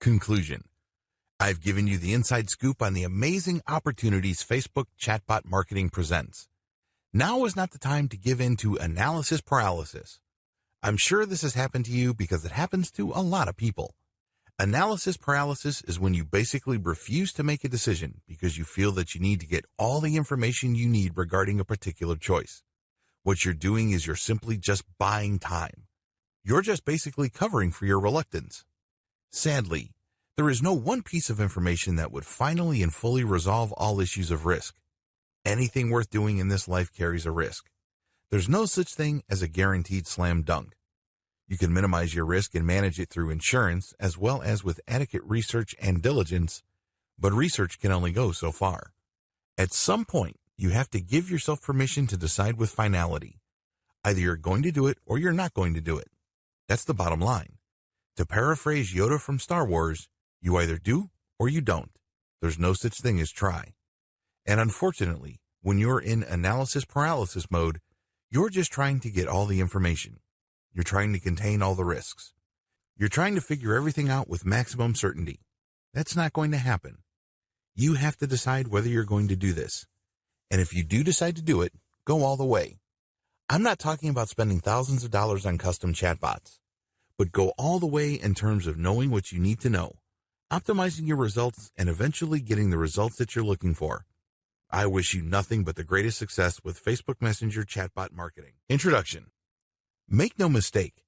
Conclusion. I've given you the inside scoop on the amazing opportunities Facebook chatbot marketing presents. Now is not the time to give in to analysis paralysis. I'm sure this has happened to you because it happens to a lot of people. Analysis paralysis is when you basically refuse to make a decision because you feel that you need to get all the information you need regarding a particular choice. What you're doing is you're simply just buying time. You're just basically covering for your reluctance. Sadly, there is no one piece of information that would finally and fully resolve all issues of risk. Anything worth doing in this life carries a risk. There's no such thing as a guaranteed slam dunk. You can minimize your risk and manage it through insurance as well as with adequate research and diligence, but research can only go so far. At some point, you have to give yourself permission to decide with finality. Either you're going to do it or you're not going to do it. That's the bottom line. To paraphrase Yoda from Star Wars, you either do or you don't. There's no such thing as try. And unfortunately, when you're in analysis paralysis mode, you're just trying to get all the information. You're trying to contain all the risks. You're trying to figure everything out with maximum certainty. That's not going to happen. You have to decide whether you're going to do this. And if you do decide to do it, go all the way. I'm not talking about spending thousands of dollars on custom chatbots, but go all the way in terms of knowing what you need to know, optimizing your results, and eventually getting the results that you're looking for. I wish you nothing but the greatest success with Facebook Messenger chatbot marketing. Introduction. Make no mistake,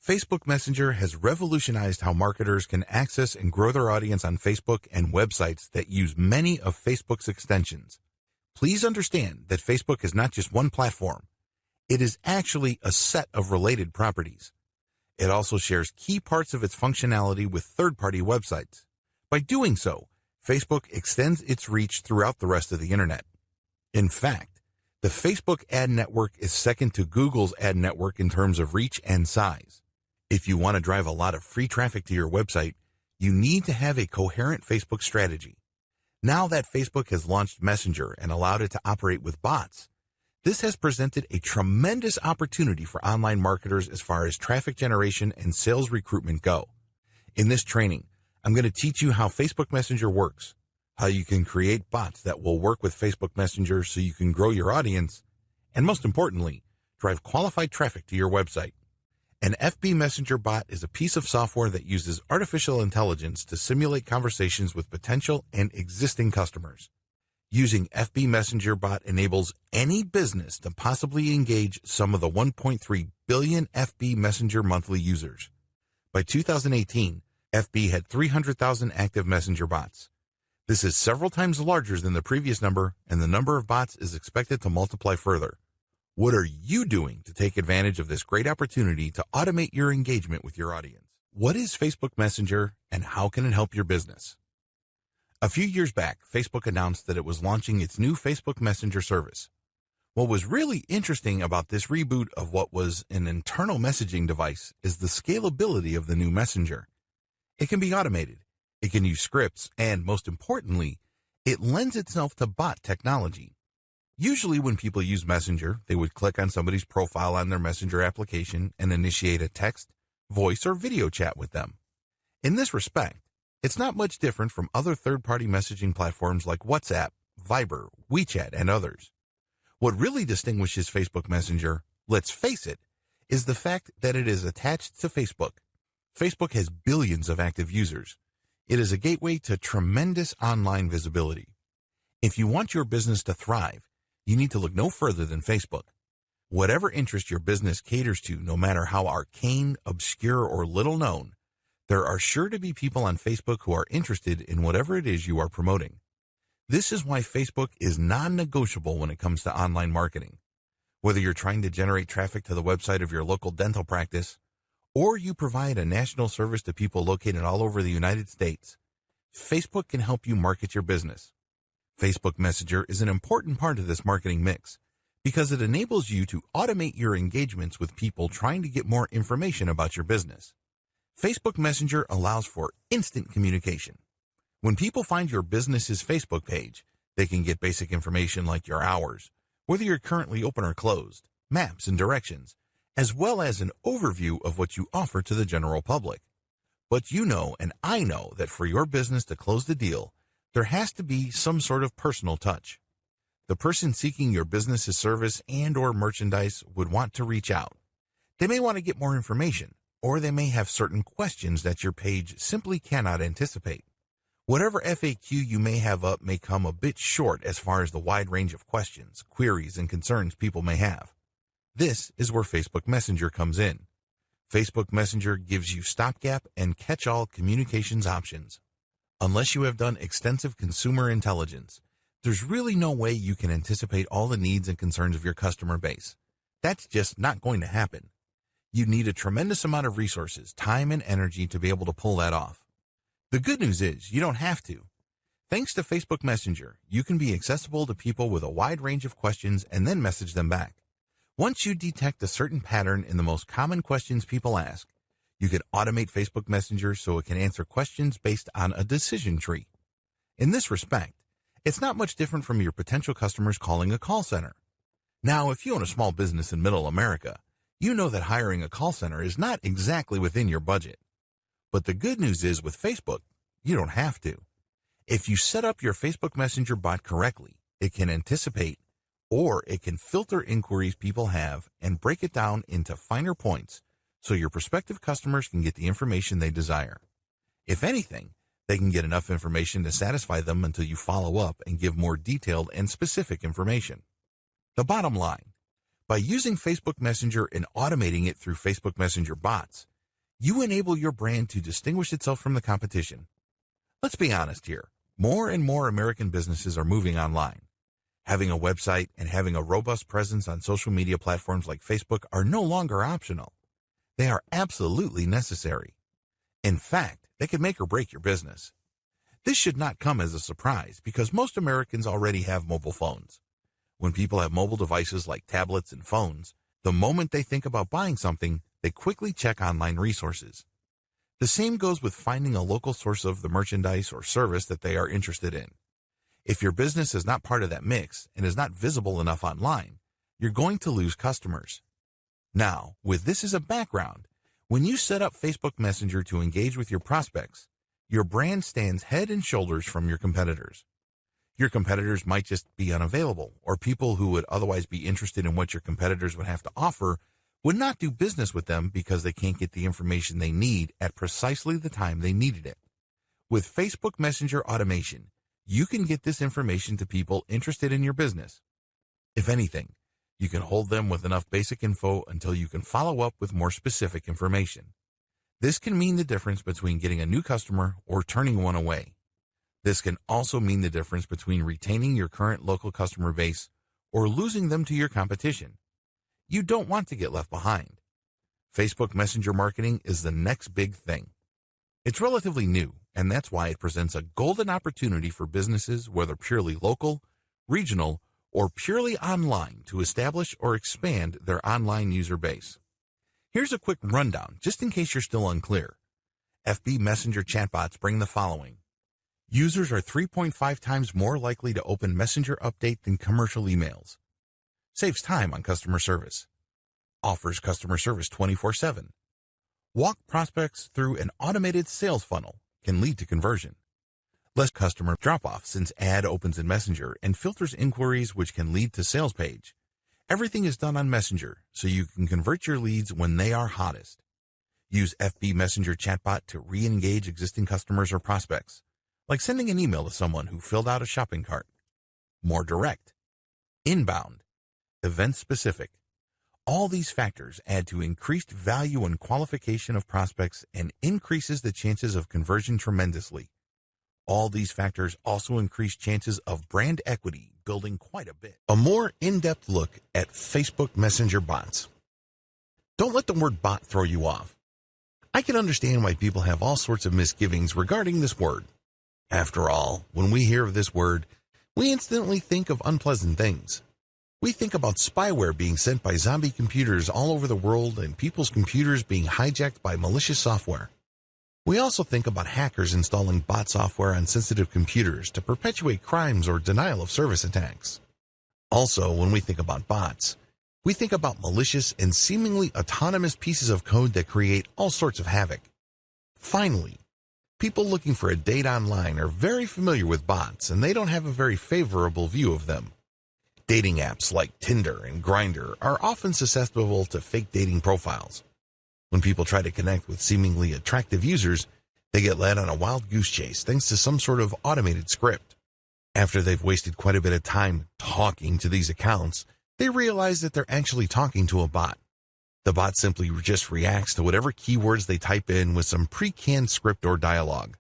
Facebook Messenger has revolutionized how marketers can access and grow their audience on Facebook and websites that use many of Facebook's extensions. Please understand that Facebook is not just one platform. It is actually a set of related properties. It also shares key parts of its functionality with third-party websites. By doing so, Facebook extends its reach throughout the rest of the internet. In fact, the Facebook ad network is second to Google's ad network in terms of reach and size. If you want to drive a lot of free traffic to your website, you need to have a coherent Facebook strategy. Now that Facebook has launched Messenger and allowed it to operate with bots, this has presented a tremendous opportunity for online marketers as far as traffic generation and sales recruitment go. In this training, I'm going to teach you how Facebook Messenger works, how you can create bots that will work with Facebook Messenger so you can grow your audience, and most importantly, drive qualified traffic to your website. An FB Messenger bot is a piece of software that uses artificial intelligence to simulate conversations with potential and existing customers. Using FB Messenger bot enables any business to possibly engage some of the 1.3 billion FB Messenger monthly users. By 2018, FB had 300,000 active Messenger bots. This is several times larger than the previous number, and the number of bots is expected to multiply further. What are you doing to take advantage of this great opportunity to automate your engagement with your audience? What is Facebook Messenger, and how can it help your business? A few years back, Facebook announced that it was launching its new Facebook Messenger service. What was really interesting about this reboot of what was an internal messaging device is the scalability of the new Messenger. It can be automated. It can use scripts, and most importantly, it lends itself to bot technology. Usually when people use Messenger, they would click on somebody's profile on their Messenger application and initiate a text, voice, or video chat with them. In this respect, it's not much different from other third-party messaging platforms like WhatsApp, Viber, WeChat, and others. What really distinguishes Facebook Messenger, let's face it, is the fact that it is attached to Facebook. Facebook has billions of active users. It is a gateway to tremendous online visibility. If you want your business to thrive, you need to look no further than Facebook. Whatever interest your business caters to, no matter how arcane, obscure, or little known, there are sure to be people on Facebook who are interested in whatever it is you are promoting. This is why Facebook is non-negotiable when it comes to online marketing. Whether you're trying to generate traffic to the website of your local dental practice, or you provide a national service to people located all over the United States, Facebook can help you market your business. Facebook Messenger is an important part of this marketing mix because it enables you to automate your engagements with people trying to get more information about your business. Facebook Messenger allows for instant communication. When people find your business's Facebook page, they can get basic information like your hours, whether you're currently open or closed, maps and directions, as well as an overview of what you offer to the general public. But you know and I know that for your business to close the deal, there has to be some sort of personal touch. The person seeking your business's service and or merchandise would want to reach out. They may want to get more information, or they may have certain questions that your page simply cannot anticipate. Whatever FAQ you may have up may come a bit short as far as the wide range of questions, queries, and concerns people may have. This is where Facebook Messenger comes in. Facebook Messenger gives you stopgap and catch-all communications options. Unless you have done extensive consumer intelligence, there's really no way you can anticipate all the needs and concerns of your customer base. That's just not going to happen. You need a tremendous amount of resources, time, and energy to be able to pull that off. The good news is you don't have to. Thanks to Facebook Messenger, you can be accessible to people with a wide range of questions and then message them back. Once you detect a certain pattern in the most common questions people ask, you can automate Facebook Messenger so it can answer questions based on a decision tree. In this respect, it's not much different from your potential customers calling a call center. Now, if you own a small business in Middle America, you know that hiring a call center is not exactly within your budget. But the good news is with Facebook, you don't have to. If you set up your Facebook Messenger bot correctly, it can anticipate or it can filter inquiries people have and break it down into finer points so your prospective customers can get the information they desire. If anything, they can get enough information to satisfy them until you follow up and give more detailed and specific information. The bottom line, by using Facebook Messenger and automating it through Facebook Messenger bots, you enable your brand to distinguish itself from the competition. Let's be honest here. More and more American businesses are moving online. Having a website and having a robust presence on social media platforms like Facebook are no longer optional. They are absolutely necessary. In fact, they can make or break your business. This should not come as a surprise because most Americans already have mobile phones. When people have mobile devices like tablets and phones, the moment they think about buying something, they quickly check online resources. The same goes with finding a local source of the merchandise or service that they are interested in. If your business is not part of that mix and is not visible enough online, you're going to lose customers. Now, with this as a background, when you set up Facebook Messenger to engage with your prospects, your brand stands head and shoulders from your competitors. Your competitors might just be unavailable, or people who would otherwise be interested in what your competitors would have to offer would not do business with them because they can't get the information they need at precisely the time they needed it. With Facebook Messenger automation, you can get this information to people interested in your business. If anything, you can hold them with enough basic info until you can follow up with more specific information. This can mean the difference between getting a new customer or turning one away. This can also mean the difference between retaining your current local customer base or losing them to your competition. You don't want to get left behind. Facebook Messenger marketing is the next big thing. It's relatively new, and that's why it presents a golden opportunity for businesses, whether purely local, regional, or purely online, to establish or expand their online user base. Here's a quick rundown, just in case you're still unclear. FB Messenger chatbots bring the following. Users are 3.5 times more likely to open Messenger update than commercial emails. Saves time on customer service. Offers customer service 24/7. Walk prospects through an automated sales funnel, can lead to conversion. Less customer drop-off since ad opens in Messenger and filters inquiries which can lead to sales page. Everything is done on Messenger, so you can convert your leads when they are hottest. Use FB Messenger chatbot to re-engage existing customers or prospects, like sending an email to someone who filled out a shopping cart. More direct. Inbound. Event-specific. All these factors add to increased value and qualification of prospects and increases the chances of conversion tremendously. All these factors also increase chances of brand equity building quite a bit. A more in-depth look at Facebook Messenger bots. Don't let the word bot throw you off. I can understand why people have all sorts of misgivings regarding this word. After all, when we hear of this word, we instantly think of unpleasant things. We think about spyware being sent by zombie computers all over the world and people's computers being hijacked by malicious software. We also think about hackers installing bot software on sensitive computers to perpetuate crimes or denial of service attacks. Also, when we think about bots, we think about malicious and seemingly autonomous pieces of code that create all sorts of havoc. Finally, people looking for a date online are very familiar with bots, and they don't have a very favorable view of them. Dating apps like Tinder and Grindr are often susceptible to fake dating profiles. When people try to connect with seemingly attractive users, they get led on a wild goose chase thanks to some sort of automated script. After they've wasted quite a bit of time talking to these accounts, they realize that they're actually talking to a bot. The bot simply just reacts to whatever keywords they type in with some pre-canned script or dialogue.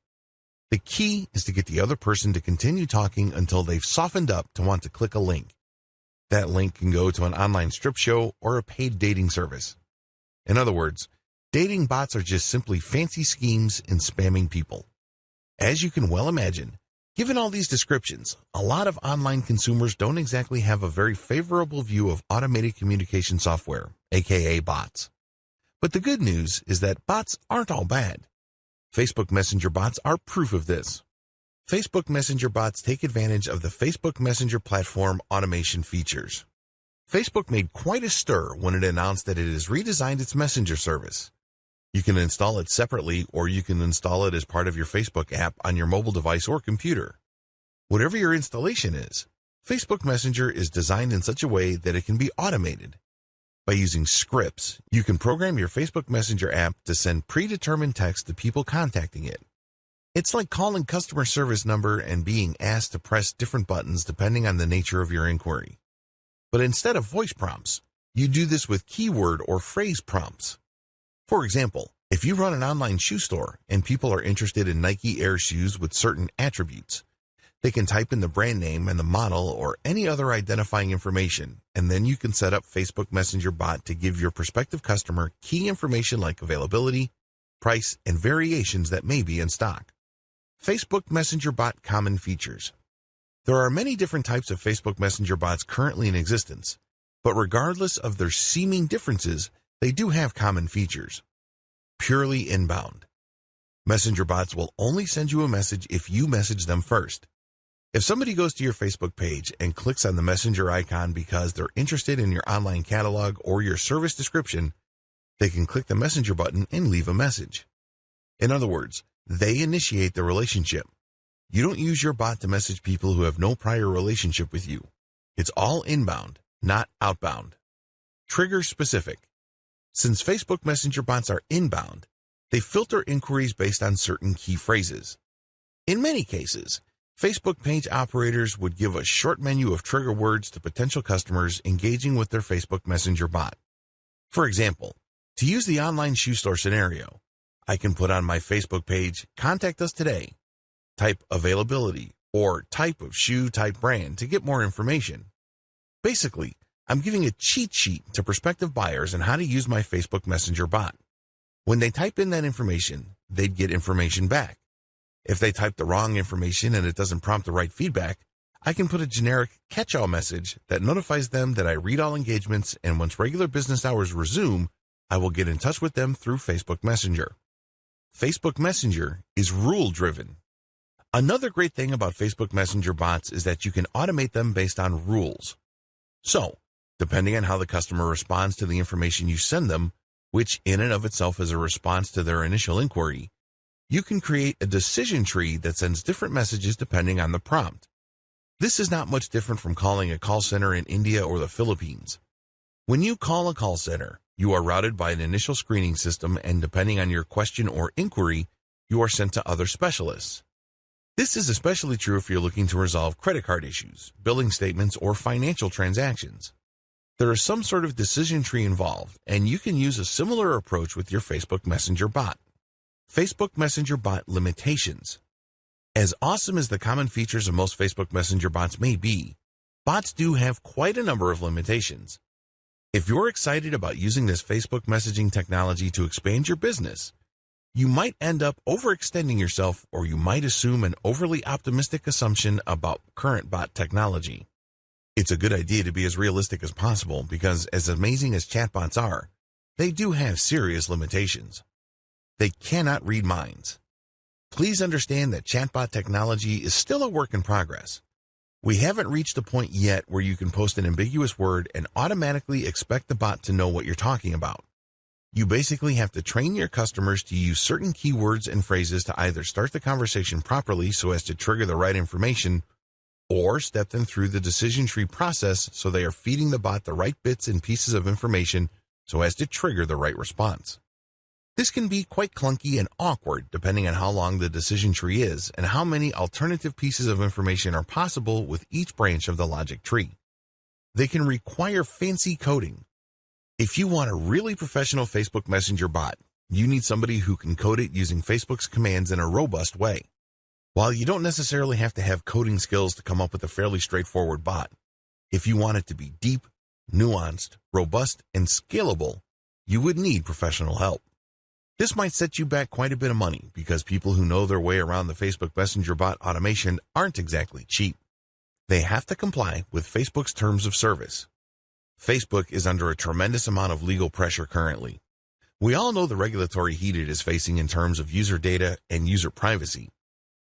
The key is to get the other person to continue talking until they've softened up to want to click a link. That link can go to an online strip show or a paid dating service. In other words, dating bots are just simply fancy schemes in spamming people. As you can well imagine, given all these descriptions, a lot of online consumers don't exactly have a very favorable view of automated communication software, aka bots. But the good news is that bots aren't all bad. Facebook Messenger bots are proof of this. Facebook Messenger bots take advantage of the Facebook Messenger platform automation features. Facebook made quite a stir when it announced that it has redesigned its Messenger service. You can install it separately, or you can install it as part of your Facebook app on your mobile device or computer. Whatever your installation is, Facebook Messenger is designed in such a way that it can be automated. By using scripts, you can program your Facebook Messenger app to send predetermined text to people contacting it. It's like calling customer service number and being asked to press different buttons depending on the nature of your inquiry. But instead of voice prompts, you do this with keyword or phrase prompts. For example, if you run an online shoe store and people are interested in Nike Air shoes with certain attributes, they can type in the brand name and the model or any other identifying information, and then you can set up Facebook Messenger bot to give your prospective customer key information like availability, price, and variations that may be in stock. Facebook Messenger bot common features. There are many different types of Facebook Messenger bots currently in existence, but regardless of their seeming differences, they do have common features. Purely inbound. Messenger bots will only send you a message if you message them first. If somebody goes to your Facebook page and clicks on the Messenger icon because they're interested in your online catalog or your service description, they can click the Messenger button and leave a message. In other words, they initiate the relationship. You don't use your bot to message people who have no prior relationship with you. It's all inbound, not outbound. Trigger specific. Since Facebook Messenger bots are inbound, they filter inquiries based on certain key phrases. In many cases, Facebook page operators would give a short menu of trigger words to potential customers engaging with their Facebook Messenger bot. For example, to use the online shoe store scenario, I can put on my Facebook page, "Contact us today," type availability, or type of shoe, type brand to get more information. Basically, I'm giving a cheat sheet to prospective buyers on how to use my Facebook Messenger bot. When they type in that information, they'd get information back. If they type the wrong information and it doesn't prompt the right feedback, I can put a generic catch-all message that notifies them that I read all engagements, and once regular business hours resume, I will get in touch with them through Facebook Messenger. Facebook Messenger is rule-driven. Another great thing about Facebook Messenger bots is that you can automate them based on rules. So, depending on how the customer responds to the information you send them, which in and of itself is a response to their initial inquiry, you can create a decision tree that sends different messages depending on the prompt. This is not much different from calling a call center in India or the Philippines. When you call a call center, you are routed by an initial screening system, and depending on your question or inquiry, you are sent to other specialists. This is especially true if you're looking to resolve credit card issues, billing statements, or financial transactions. There is some sort of decision tree involved, and you can use a similar approach with your Facebook Messenger bot. Facebook Messenger bot limitations. As awesome as the common features of most Facebook Messenger bots may be, bots do have quite a number of limitations. If you're excited about using this Facebook messaging technology to expand your business, you might end up overextending yourself, or you might assume an overly optimistic assumption about current bot technology. It's a good idea to be as realistic as possible because, as amazing as chatbots are, they do have serious limitations. They cannot read minds. Please understand that chatbot technology is still a work in progress. We haven't reached a point yet where you can post an ambiguous word and automatically expect the bot to know what you're talking about. You basically have to train your customers to use certain keywords and phrases to either start the conversation properly so as to trigger the right information, or step them through the decision tree process so they are feeding the bot the right bits and pieces of information so as to trigger the right response. This can be quite clunky and awkward depending on how long the decision tree is and how many alternative pieces of information are possible with each branch of the logic tree. They can require fancy coding. If you want a really professional Facebook Messenger bot, you need somebody who can code it using Facebook's commands in a robust way. While you don't necessarily have to have coding skills to come up with a fairly straightforward bot, if you want it to be deep, nuanced, robust, and scalable, you would need professional help. This might set you back quite a bit of money because people who know their way around the Facebook Messenger bot automation aren't exactly cheap. They have to comply with Facebook's terms of service. Facebook is under a tremendous amount of legal pressure currently. We all know the regulatory heat it is facing in terms of user data and user privacy.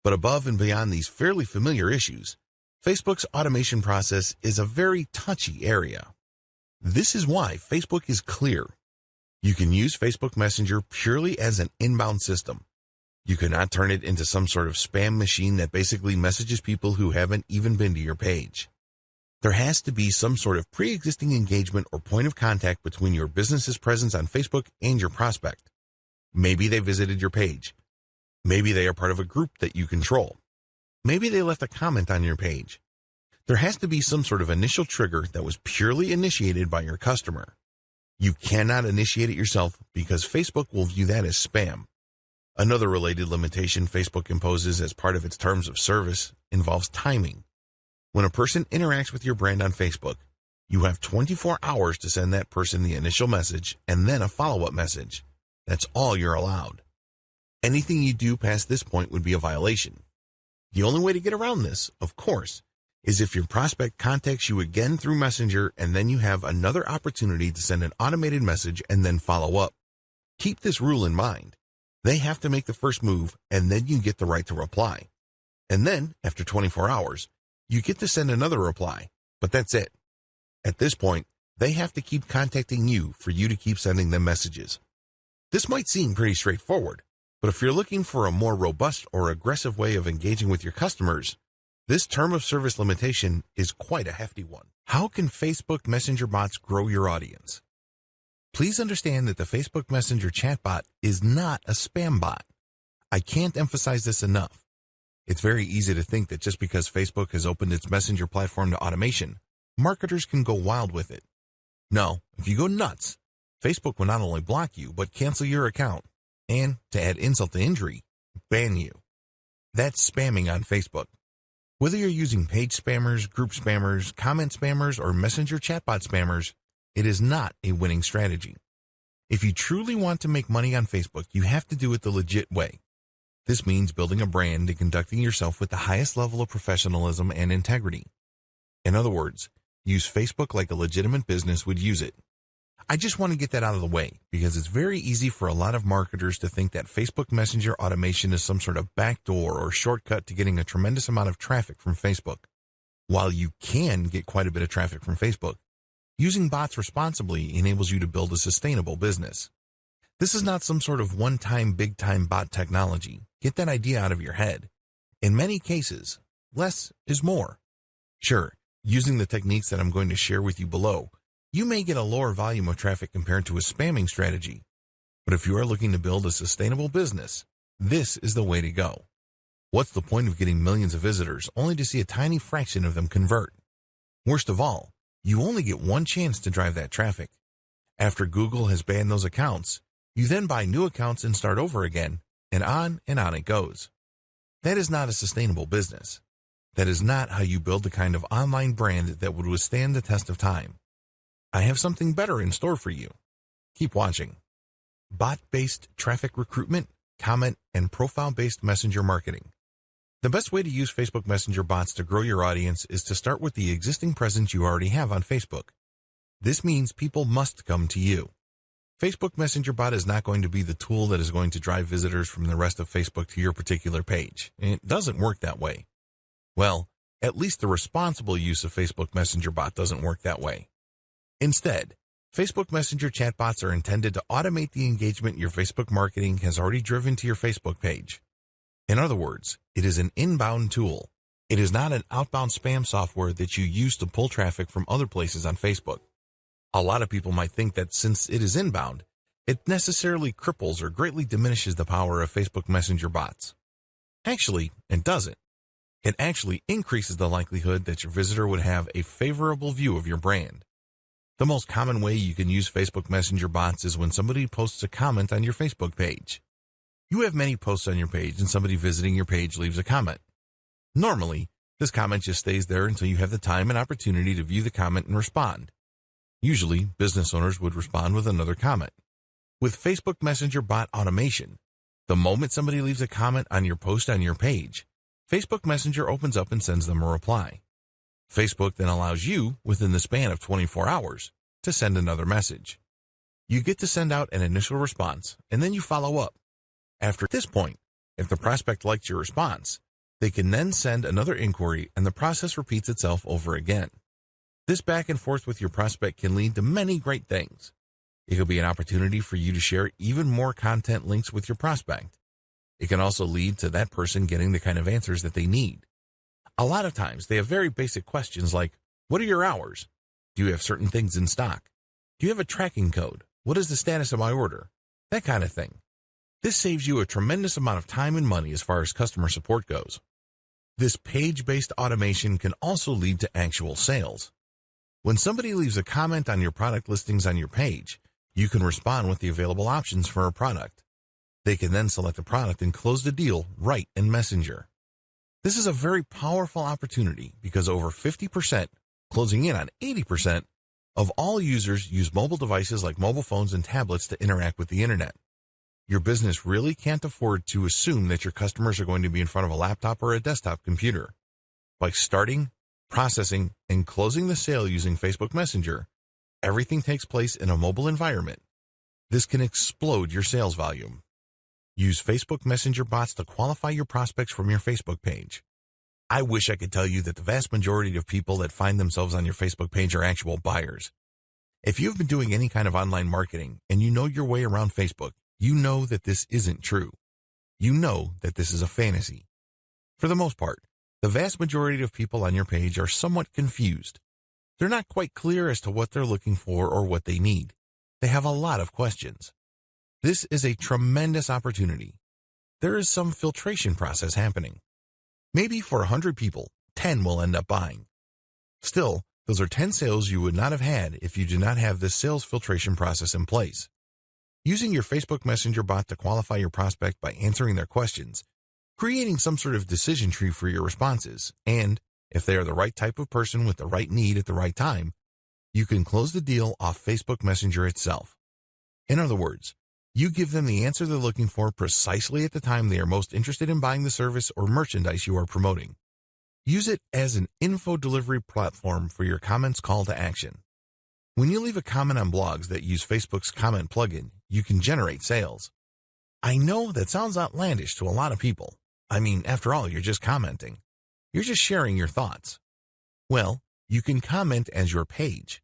But above and beyond these fairly familiar issues, Facebook's automation process is a very touchy area. This is why Facebook is clear. You can use Facebook Messenger purely as an inbound system. You cannot turn it into some sort of spam machine that basically messages people who haven't even been to your page. There has to be some sort of pre-existing engagement or point of contact between your business's presence on Facebook and your prospect. Maybe they visited your page. Maybe they are part of a group that you control. Maybe they left a comment on your page. There has to be some sort of initial trigger that was purely initiated by your customer. You cannot initiate it yourself because Facebook will view that as spam. Another related limitation Facebook imposes as part of its terms of service involves timing. When a person interacts with your brand on Facebook, you have 24 hours to send that person the initial message and then a follow-up message. That's all you're allowed. Anything you do past this point would be a violation. The only way to get around this, of course, is if your prospect contacts you again through Messenger and then you have another opportunity to send an automated message and then follow up. Keep this rule in mind. They have to make the first move and then you get the right to reply. And then, after 24 hours, you get to send another reply, but that's it. At this point, they have to keep contacting you for you to keep sending them messages. This might seem pretty straightforward, but if you're looking for a more robust or aggressive way of engaging with your customers, this term of service limitation is quite a hefty one. How can Facebook Messenger bots grow your audience? Please understand that the Facebook Messenger chatbot is not a spam bot. I can't emphasize this enough. It's very easy to think that just because Facebook has opened its Messenger platform to automation, marketers can go wild with it. No, if you go nuts, Facebook will not only block you, but cancel your account, and, to add insult to injury, ban you. That's spamming on Facebook. Whether you're using page spammers, group spammers, comment spammers, or Messenger chatbot spammers, it is not a winning strategy. If you truly want to make money on Facebook, you have to do it the legit way. This means building a brand and conducting yourself with the highest level of professionalism and integrity. In other words, use Facebook like a legitimate business would use it. I just want to get that out of the way because it's very easy for a lot of marketers to think that Facebook Messenger automation is some sort of backdoor or shortcut to getting a tremendous amount of traffic from Facebook. While you can get quite a bit of traffic from Facebook, using bots responsibly enables you to build a sustainable business. This is not some sort of one-time big-time bot technology. Get that idea out of your head. In many cases, less is more. Sure, using the techniques that I'm going to share with you below, you may get a lower volume of traffic compared to a spamming strategy. But if you are looking to build a sustainable business, this is the way to go. What's the point of getting millions of visitors only to see a tiny fraction of them convert? Worst of all, you only get one chance to drive that traffic. After Google has banned those accounts, you then buy new accounts and start over again, and on it goes. That is not a sustainable business. That is not how you build the kind of online brand that would withstand the test of time. I have something better in store for you. Keep watching. Bot-based traffic recruitment, comment, and profile-based messenger marketing. The best way to use Facebook Messenger bots to grow your audience is to start with the existing presence you already have on Facebook. This means people must come to you. Facebook Messenger bot is not going to be the tool that is going to drive visitors from the rest of Facebook to your particular page. It doesn't work that way. Well, at least the responsible use of Facebook Messenger bot doesn't work that way. Instead, Facebook Messenger chatbots are intended to automate the engagement your Facebook marketing has already driven to your Facebook page. In other words, it is an inbound tool. It is not an outbound spam software that you use to pull traffic from other places on Facebook. A lot of people might think that since it is inbound, it necessarily cripples or greatly diminishes the power of Facebook Messenger bots. Actually, it doesn't. It actually increases the likelihood that your visitor would have a favorable view of your brand. The most common way you can use Facebook Messenger bots is when somebody posts a comment on your Facebook page. You have many posts on your page and somebody visiting your page leaves a comment. Normally, this comment just stays there until you have the time and opportunity to view the comment and respond. Usually, business owners would respond with another comment. With Facebook Messenger bot automation, the moment somebody leaves a comment on your post on your page, Facebook Messenger opens up and sends them a reply. Facebook then allows you, within the span of 24 hours, to send another message. You get to send out an initial response, and then you follow up. After this point, if the prospect likes your response, they can then send another inquiry and the process repeats itself over again. This back and forth with your prospect can lead to many great things. It could be an opportunity for you to share even more content links with your prospect. It can also lead to that person getting the kind of answers that they need. A lot of times, they have very basic questions like, what are your hours? Do you have certain things in stock? Do you have a tracking code? What is the status of my order? That kind of thing. This saves you a tremendous amount of time and money as far as customer support goes. This page-based automation can also lead to actual sales. When somebody leaves a comment on your product listings on your page, you can respond with the available options for a product. They can then select a product and close the deal right in Messenger. This is a very powerful opportunity because over 50%, closing in on 80%, of all users use mobile devices like mobile phones and tablets to interact with the internet. Your business really can't afford to assume that your customers are going to be in front of a laptop or a desktop computer. By starting, processing, and closing the sale using Facebook Messenger, everything takes place in a mobile environment. This can explode your sales volume. Use Facebook Messenger bots to qualify your prospects from your Facebook page. I wish I could tell you that the vast majority of people that find themselves on your Facebook page are actual buyers. If you've been doing any kind of online marketing and you know your way around Facebook, you know that this isn't true. You know that this is a fantasy. For the most part, the vast majority of people on your page are somewhat confused. They're not quite clear as to what they're looking for or what they need. They have a lot of questions. This is a tremendous opportunity. There is some filtration process happening. Maybe for 100 people, 10 will end up buying. Still, those are 10 sales you would not have had if you did not have this sales filtration process in place. Using your Facebook Messenger bot to qualify your prospect by answering their questions, creating some sort of decision tree for your responses, and, if they are the right type of person with the right need at the right time, you can close the deal off Facebook Messenger itself. In other words, you give them the answer they're looking for precisely at the time they are most interested in buying the service or merchandise you are promoting. Use it as an info delivery platform for your comments call to action. When you leave a comment on blogs that use Facebook's comment plugin, you can generate sales. I know that sounds outlandish to a lot of people. I mean, after all, you're just commenting. You're just sharing your thoughts. Well, you can comment as your page.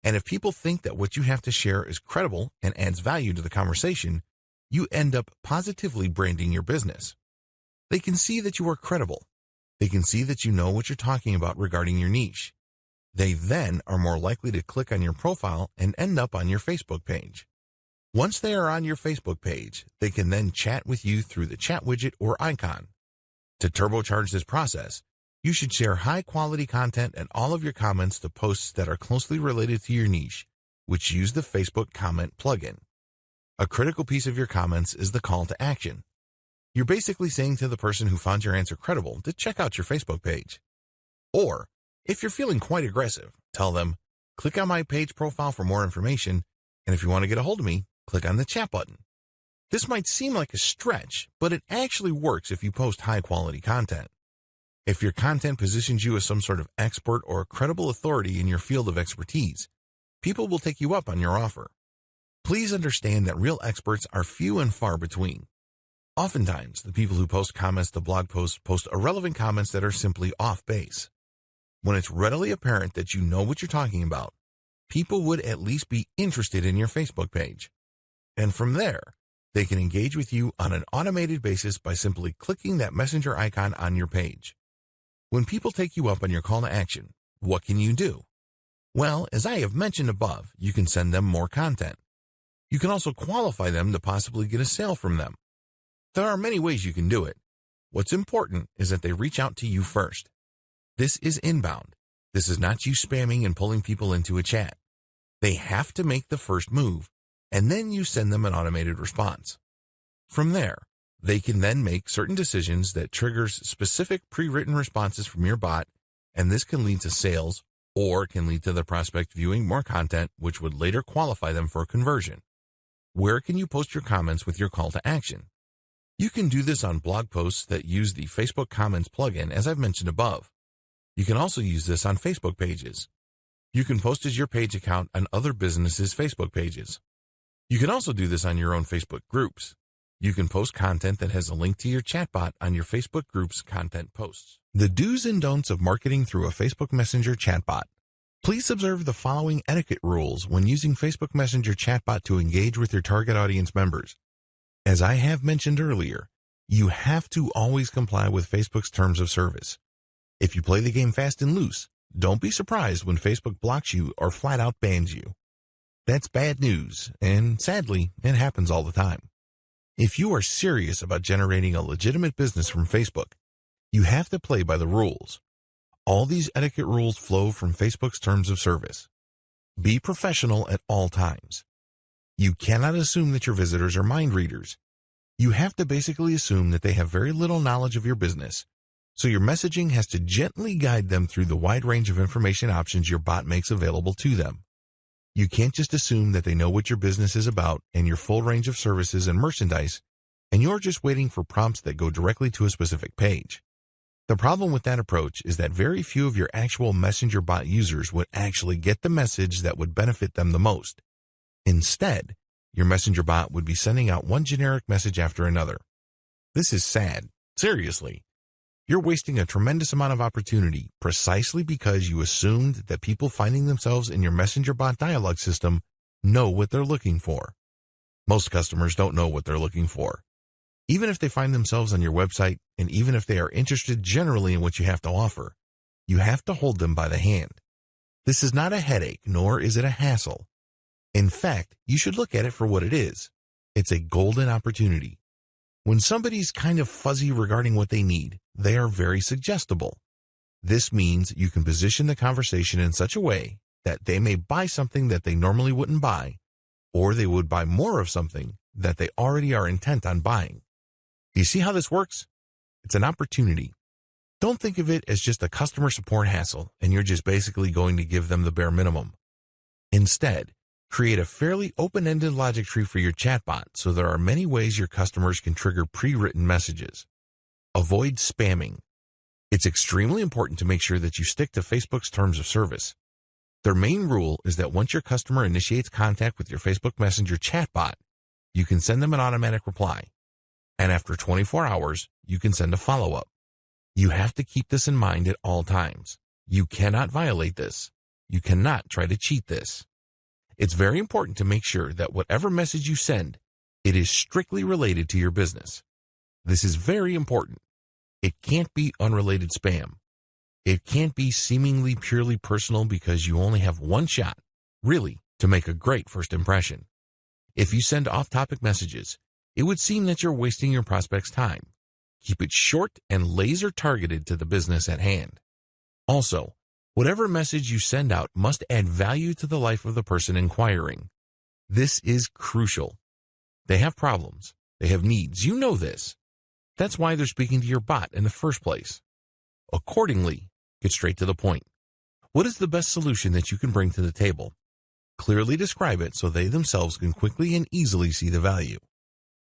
And if people think that what you have to share is credible and adds value to the conversation, you end up positively branding your business. They can see that you are credible. They can see that you know what you're talking about regarding your niche. They then are more likely to click on your profile and end up on your Facebook page. Once they are on your Facebook page, they can then chat with you through the chat widget or icon. To turbocharge this process, you should share high-quality content and all of your comments to posts that are closely related to your niche, which use the Facebook comment plugin. A critical piece of your comments is the call to action. You're basically saying to the person who found your answer credible to check out your Facebook page. Or, if you're feeling quite aggressive, tell them, click on my page profile for more information, and if you want to get a hold of me, click on the chat button. This might seem like a stretch, but it actually works if you post high-quality content. If your content positions you as some sort of expert or a credible authority in your field of expertise, people will take you up on your offer. Please understand that real experts are few and far between. Oftentimes, the people who post comments to blog posts post irrelevant comments that are simply off base. When it's readily apparent that you know what you're talking about, people would at least be interested in your Facebook page. And from there, they can engage with you on an automated basis by simply clicking that messenger icon on your page. When people take you up on your call to action, what can you do? Well, as I have mentioned above, you can send them more content. You can also qualify them to possibly get a sale from them. There are many ways you can do it. What's important is that they reach out to you first. This is inbound. This is not you spamming and pulling people into a chat. They have to make the first move, and then you send them an automated response. From there, they can then make certain decisions that triggers specific pre-written responses from your bot, and this can lead to sales or can lead to the prospect viewing more content, which would later qualify them for a conversion. Where can you post your comments with your call to action? You can do this on blog posts that use the Facebook Comments plugin, as I've mentioned above. You can also use this on Facebook pages. You can post as your page account on other businesses' Facebook pages. You can also do this on your own Facebook groups. You can post content that has a link to your chatbot on your Facebook group's content posts. The do's and don'ts of marketing through a Facebook Messenger chatbot. Please observe the following etiquette rules when using Facebook Messenger chatbot to engage with your target audience members. As I have mentioned earlier, you have to always comply with Facebook's terms of service. If you play the game fast and loose, don't be surprised when Facebook blocks you or flat out bans you. That's bad news, and sadly, it happens all the time. If you are serious about generating a legitimate business from Facebook, you have to play by the rules. All these etiquette rules flow from Facebook's terms of service. Be professional at all times. You cannot assume that your visitors are mind readers. You have to basically assume that they have very little knowledge of your business, so your messaging has to gently guide them through the wide range of information options your bot makes available to them. You can't just assume that they know what your business is about and your full range of services and merchandise, and you're just waiting for prompts that go directly to a specific page. The problem with that approach is that very few of your actual Messenger bot users would actually get the message that would benefit them the most. Instead, your Messenger bot would be sending out one generic message after another. This is sad. Seriously. You're wasting a tremendous amount of opportunity precisely because you assumed that people finding themselves in your Messenger bot dialogue system know what they're looking for. Most customers don't know what they're looking for. Even if they find themselves on your website, and even if they are interested generally in what you have to offer, you have to hold them by the hand. This is not a headache, nor is it a hassle. In fact, you should look at it for what it is. It's a golden opportunity. When somebody's kind of fuzzy regarding what they need, they are very suggestible. This means you can position the conversation in such a way that they may buy something that they normally wouldn't buy, or they would buy more of something that they already are intent on buying. Do you see how this works? It's an opportunity. Don't think of it as just a customer support hassle and you're just basically going to give them the bare minimum. Instead, create a fairly open-ended logic tree for your chatbot so there are many ways your customers can trigger pre-written messages. Avoid spamming. It's extremely important to make sure that you stick to Facebook's terms of service. Their main rule is that once your customer initiates contact with your Facebook Messenger chatbot, you can send them an automatic reply. And after 24 hours, you can send a follow-up. You have to keep this in mind at all times. You cannot violate this. You cannot try to cheat this. It's very important to make sure that whatever message you send, it is strictly related to your business. This is very important. It can't be unrelated spam. It can't be seemingly purely personal because you only have one shot, really, to make a great first impression. If you send off-topic messages, it would seem that you're wasting your prospect's time. Keep it short and laser targeted to the business at hand. Also, whatever message you send out must add value to the life of the person inquiring. This is crucial. They have problems. They have needs. You know this. That's why they're speaking to your bot in the first place. Accordingly, get straight to the point. What is the best solution that you can bring to the table? Clearly describe it so they themselves can quickly and easily see the value.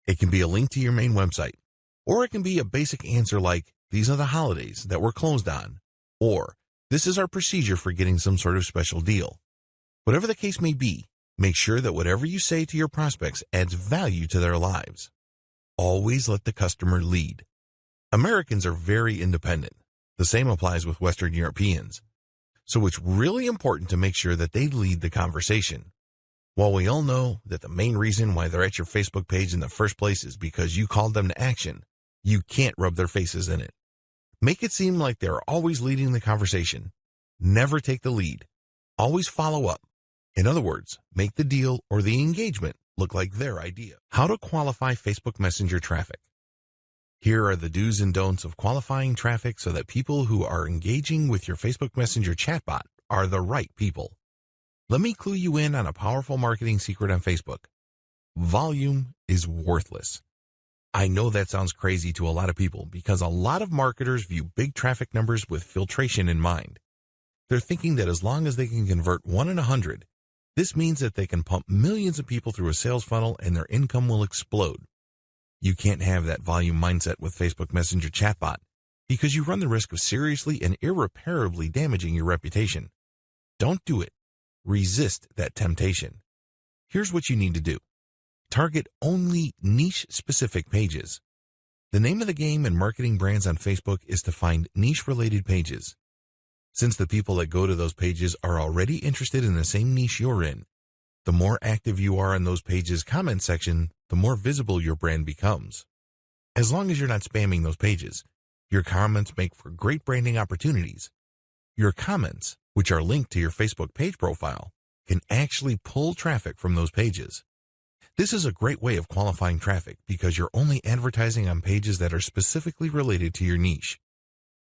It can be a link to your main website, or it can be a basic answer like, these are the holidays that we're closed on, or this is our procedure for getting some sort of special deal. Whatever the case may be, make sure that whatever you say to your prospects adds value to their lives. Always let the customer lead. Americans are very independent. The same applies with Western Europeans. So it's really important to make sure that they lead the conversation. While we all know that the main reason why they're at your Facebook page in the first place is because you called them to action, you can't rub their faces in it. Make it seem like they're always leading the conversation. Never take the lead. Always follow up. In other words, make the deal or the engagement look like their idea. How to qualify Facebook Messenger traffic. Here are the do's and don'ts of qualifying traffic so that people who are engaging with your Facebook Messenger chatbot are the right people. Let me clue you in on a powerful marketing secret on Facebook. Volume is worthless. I know that sounds crazy to a lot of people because a lot of marketers view big traffic numbers with filtration in mind. They're thinking that as long as they can convert 1 in 100, this means that they can pump millions of people through a sales funnel and their income will explode. You can't have that volume mindset with Facebook Messenger chatbot because you run the risk of seriously and irreparably damaging your reputation. Don't do it. Resist that temptation. Here's what you need to do. Target only niche-specific pages. The name of the game in marketing brands on Facebook is to find niche-related pages. Since the people that go to those pages are already interested in the same niche you're in, the more active you are in those pages' comment section, the more visible your brand becomes. As long as you're not spamming those pages, your comments make for great branding opportunities. Your comments, which are linked to your Facebook page profile, can actually pull traffic from those pages. This is a great way of qualifying traffic because you're only advertising on pages that are specifically related to your niche.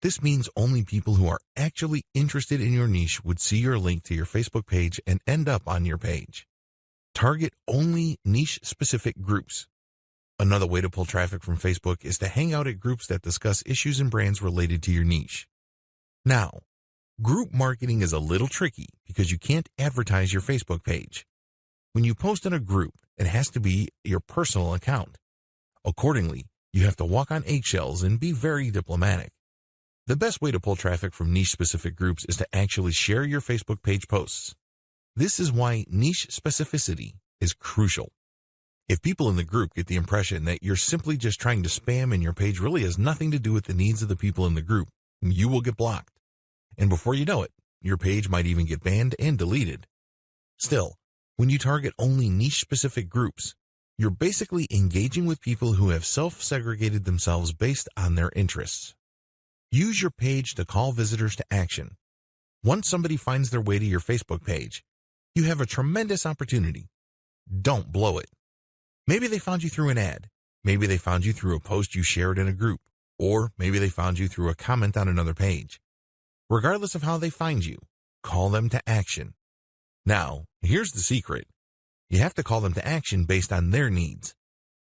This means only people who are actually interested in your niche would see your link to your Facebook page and end up on your page. Target only niche-specific groups. Another way to pull traffic from Facebook is to hang out at groups that discuss issues and brands related to your niche. Now, group marketing is a little tricky because you can't advertise your Facebook page. When you post in a group, it has to be your personal account. Accordingly, you have to walk on eggshells and be very diplomatic. The best way to pull traffic from niche-specific groups is to actually share your Facebook page posts. This is why niche specificity is crucial. If people in the group get the impression that you're simply just trying to spam and your page really has nothing to do with the needs of the people in the group, you will get blocked. And before you know it, your page might even get banned and deleted. Still, when you target only niche-specific groups, you're basically engaging with people who have self-segregated themselves based on their interests. Use your page to call visitors to action. Once somebody finds their way to your Facebook page, you have a tremendous opportunity. Don't blow it. Maybe they found you through an ad. Maybe they found you through a post you shared in a group. Or maybe they found you through a comment on another page. Regardless of how they find you, call them to action. Now, here's the secret. You have to call them to action based on their needs.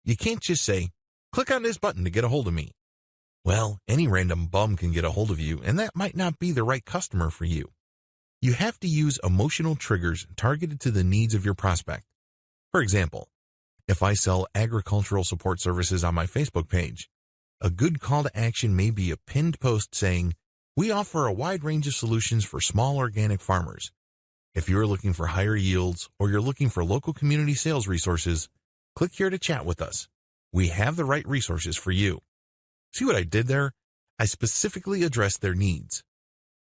You can't just say, click on this button to get a hold of me. Well, any random bum can get a hold of you, and that might not be the right customer for you. You have to use emotional triggers targeted to the needs of your prospect. For example, if I sell agricultural support services on my Facebook page, a good call to action may be a pinned post saying, we offer a wide range of solutions for small organic farmers. If you're looking for higher yields or you're looking for local community sales resources, click here to chat with us. We have the right resources for you. See what I did there? I specifically addressed their needs.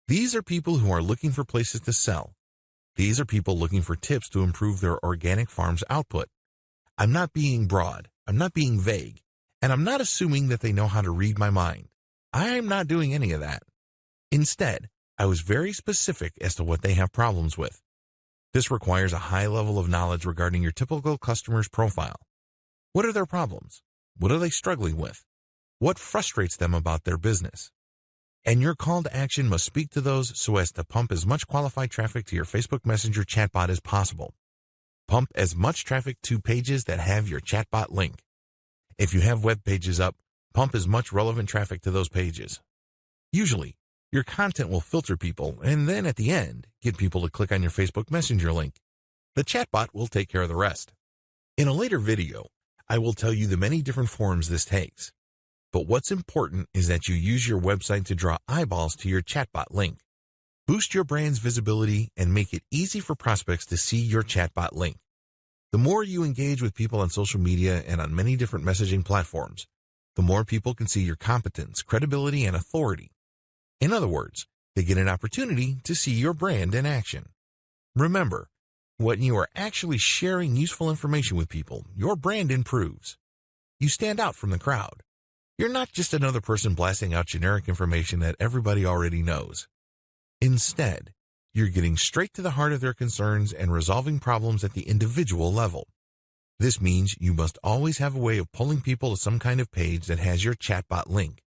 These are people who are looking for places to sell. These are people looking for tips to improve their organic farm's output. I'm not being broad, I'm not being vague, and I'm not assuming that they know how to read my mind. I am not doing any of that. Instead, I was very specific as to what they have problems with. This requires a high level of knowledge regarding your typical customer's profile. What are their problems? What are they struggling with? What frustrates them about their business? And your call to action must speak to those so as to pump as much qualified traffic to your Facebook Messenger chatbot as possible. Pump as much traffic to pages that have your chatbot link. If you have web pages up, pump as much relevant traffic to those pages. Usually, your content will filter people and then at the end, get people to click on your Facebook Messenger link. The chatbot will take care of the rest. In a later video, I will tell you the many different forms this takes. But what's important is that you use your website to draw eyeballs to your chatbot link. Boost your brand's visibility and make it easy for prospects to see your chatbot link. The more you engage with people on social media and on many different messaging platforms, the more people can see your competence, credibility, and authority. In other words, They get an opportunity to see your brand in action. Remember, when you are actually sharing useful information with people, your brand improves. You stand out from the crowd. You're not just another person blasting out generic information that everybody already knows. Instead, you're getting straight to the heart of their concerns and resolving problems at the individual level. This means you must always have a way of pulling people to some kind of page that has your chatbot link.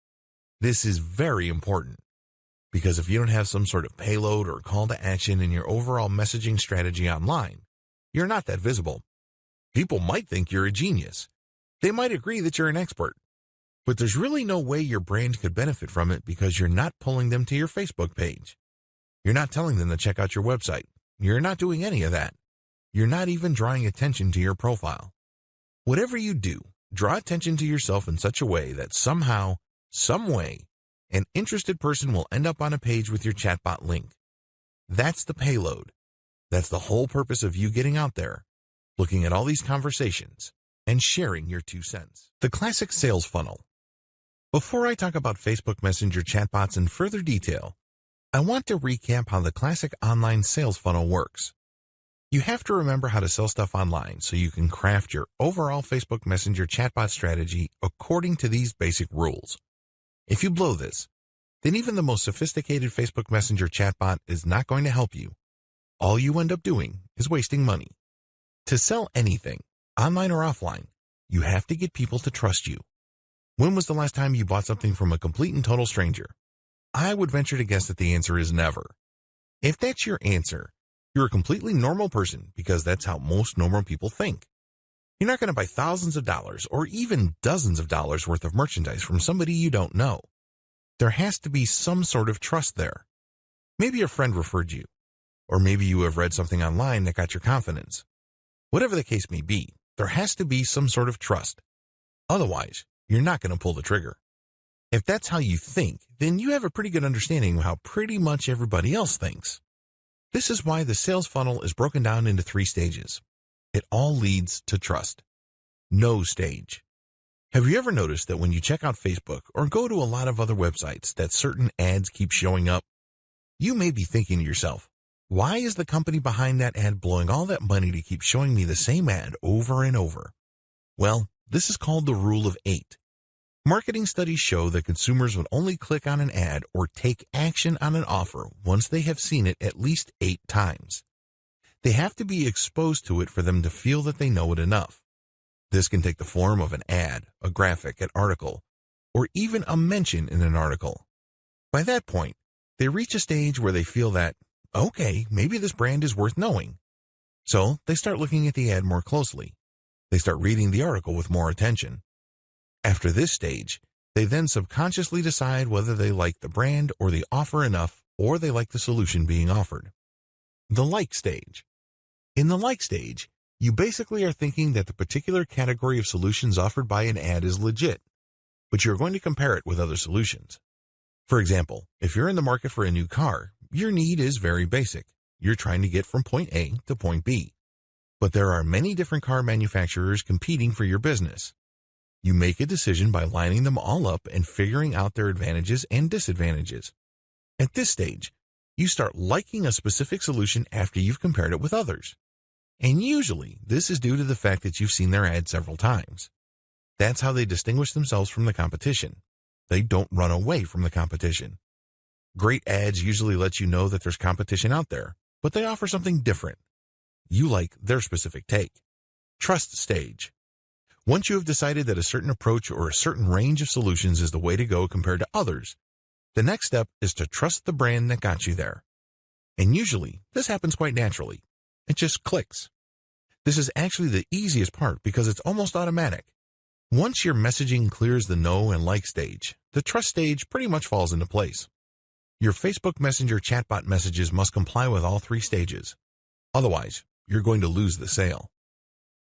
This is very important, because if you don't have some sort of payload or call to action in your overall messaging strategy online, you're not that visible. People might think you're a genius. They might agree that you're an expert. But there's really no way your brand could benefit from it because you're not pulling them to your Facebook page. You're not telling them to check out your website. You're not doing any of that. You're not even drawing attention to your profile. Whatever you do, draw attention to yourself in such a way that somehow, some way, an interested person will end up on a page with your chatbot link. That's the payload. That's the whole purpose of you getting out there, looking at all these conversations, and sharing your 2 cents. The classic sales funnel. Before I talk about Facebook Messenger chatbots in further detail, I want to recap how the classic online sales funnel works. You have to remember how to sell stuff online so you can craft your overall Facebook Messenger chatbot strategy according to these basic rules. If you blow this, then even the most sophisticated Facebook Messenger chatbot is not going to help you. All you end up doing is wasting money. To sell anything, online or offline, you have to get people to trust you. When was the last time you bought something from a complete and total stranger? I would venture to guess that the answer is never. If that's your answer, you're a completely normal person because that's how most normal people think. You're not going to buy thousands of dollars or even dozens of dollars worth of merchandise from somebody you don't know. There has to be some sort of trust there. Maybe a friend referred you, or maybe you have read something online that got your confidence. Whatever the case may be, there has to be some sort of trust. Otherwise, you're not going to pull the trigger. If that's how you think, then you have a pretty good understanding of how pretty much everybody else thinks. This is why the sales funnel is broken down into 3 stages. It all leads to trust. No stage. Have you ever noticed that when you check out Facebook or go to a lot of other websites that certain ads keep showing up? You may be thinking to yourself, why is the company behind that ad blowing all that money to keep showing me the same ad over and over? Well, this is called the Rule of 8. Marketing studies show that consumers would only click on an ad or take action on an offer once they have seen it at least 8 times. They have to be exposed to it for them to feel that they know it enough. This can take the form of an ad, a graphic, an article, or even a mention in an article. By that point, they reach a stage where they feel that, okay, maybe this brand is worth knowing. So they start looking at the ad more closely. They start reading the article with more attention. After this stage, they then subconsciously decide whether they like the brand or the offer enough, or they like the solution being offered. The like stage. In the like stage, you basically are thinking that the particular category of solutions offered by an ad is legit, but you're going to compare it with other solutions. For example, if you're in the market for a new car, your need is very basic. You're trying to get from point A to point B. But there are many different car manufacturers competing for your business. You make a decision by lining them all up and figuring out their advantages and disadvantages. At this stage, you start liking a specific solution after you've compared it with others. And usually, this is due to the fact that you've seen their ad several times. That's how they distinguish themselves from the competition. They don't run away from the competition. Great ads usually let you know that there's competition out there, but they offer something different. You like their specific take. Trust stage. Once you have decided that a certain approach or a certain range of solutions is the way to go compared to others, the next step is to trust the brand that got you there. And usually, this happens quite naturally. It just clicks. This is actually the easiest part because it's almost automatic. Once your messaging clears the know and like stage, the trust stage pretty much falls into place. Your Facebook Messenger chatbot messages must comply with all 3 stages. Otherwise, you're going to lose the sale.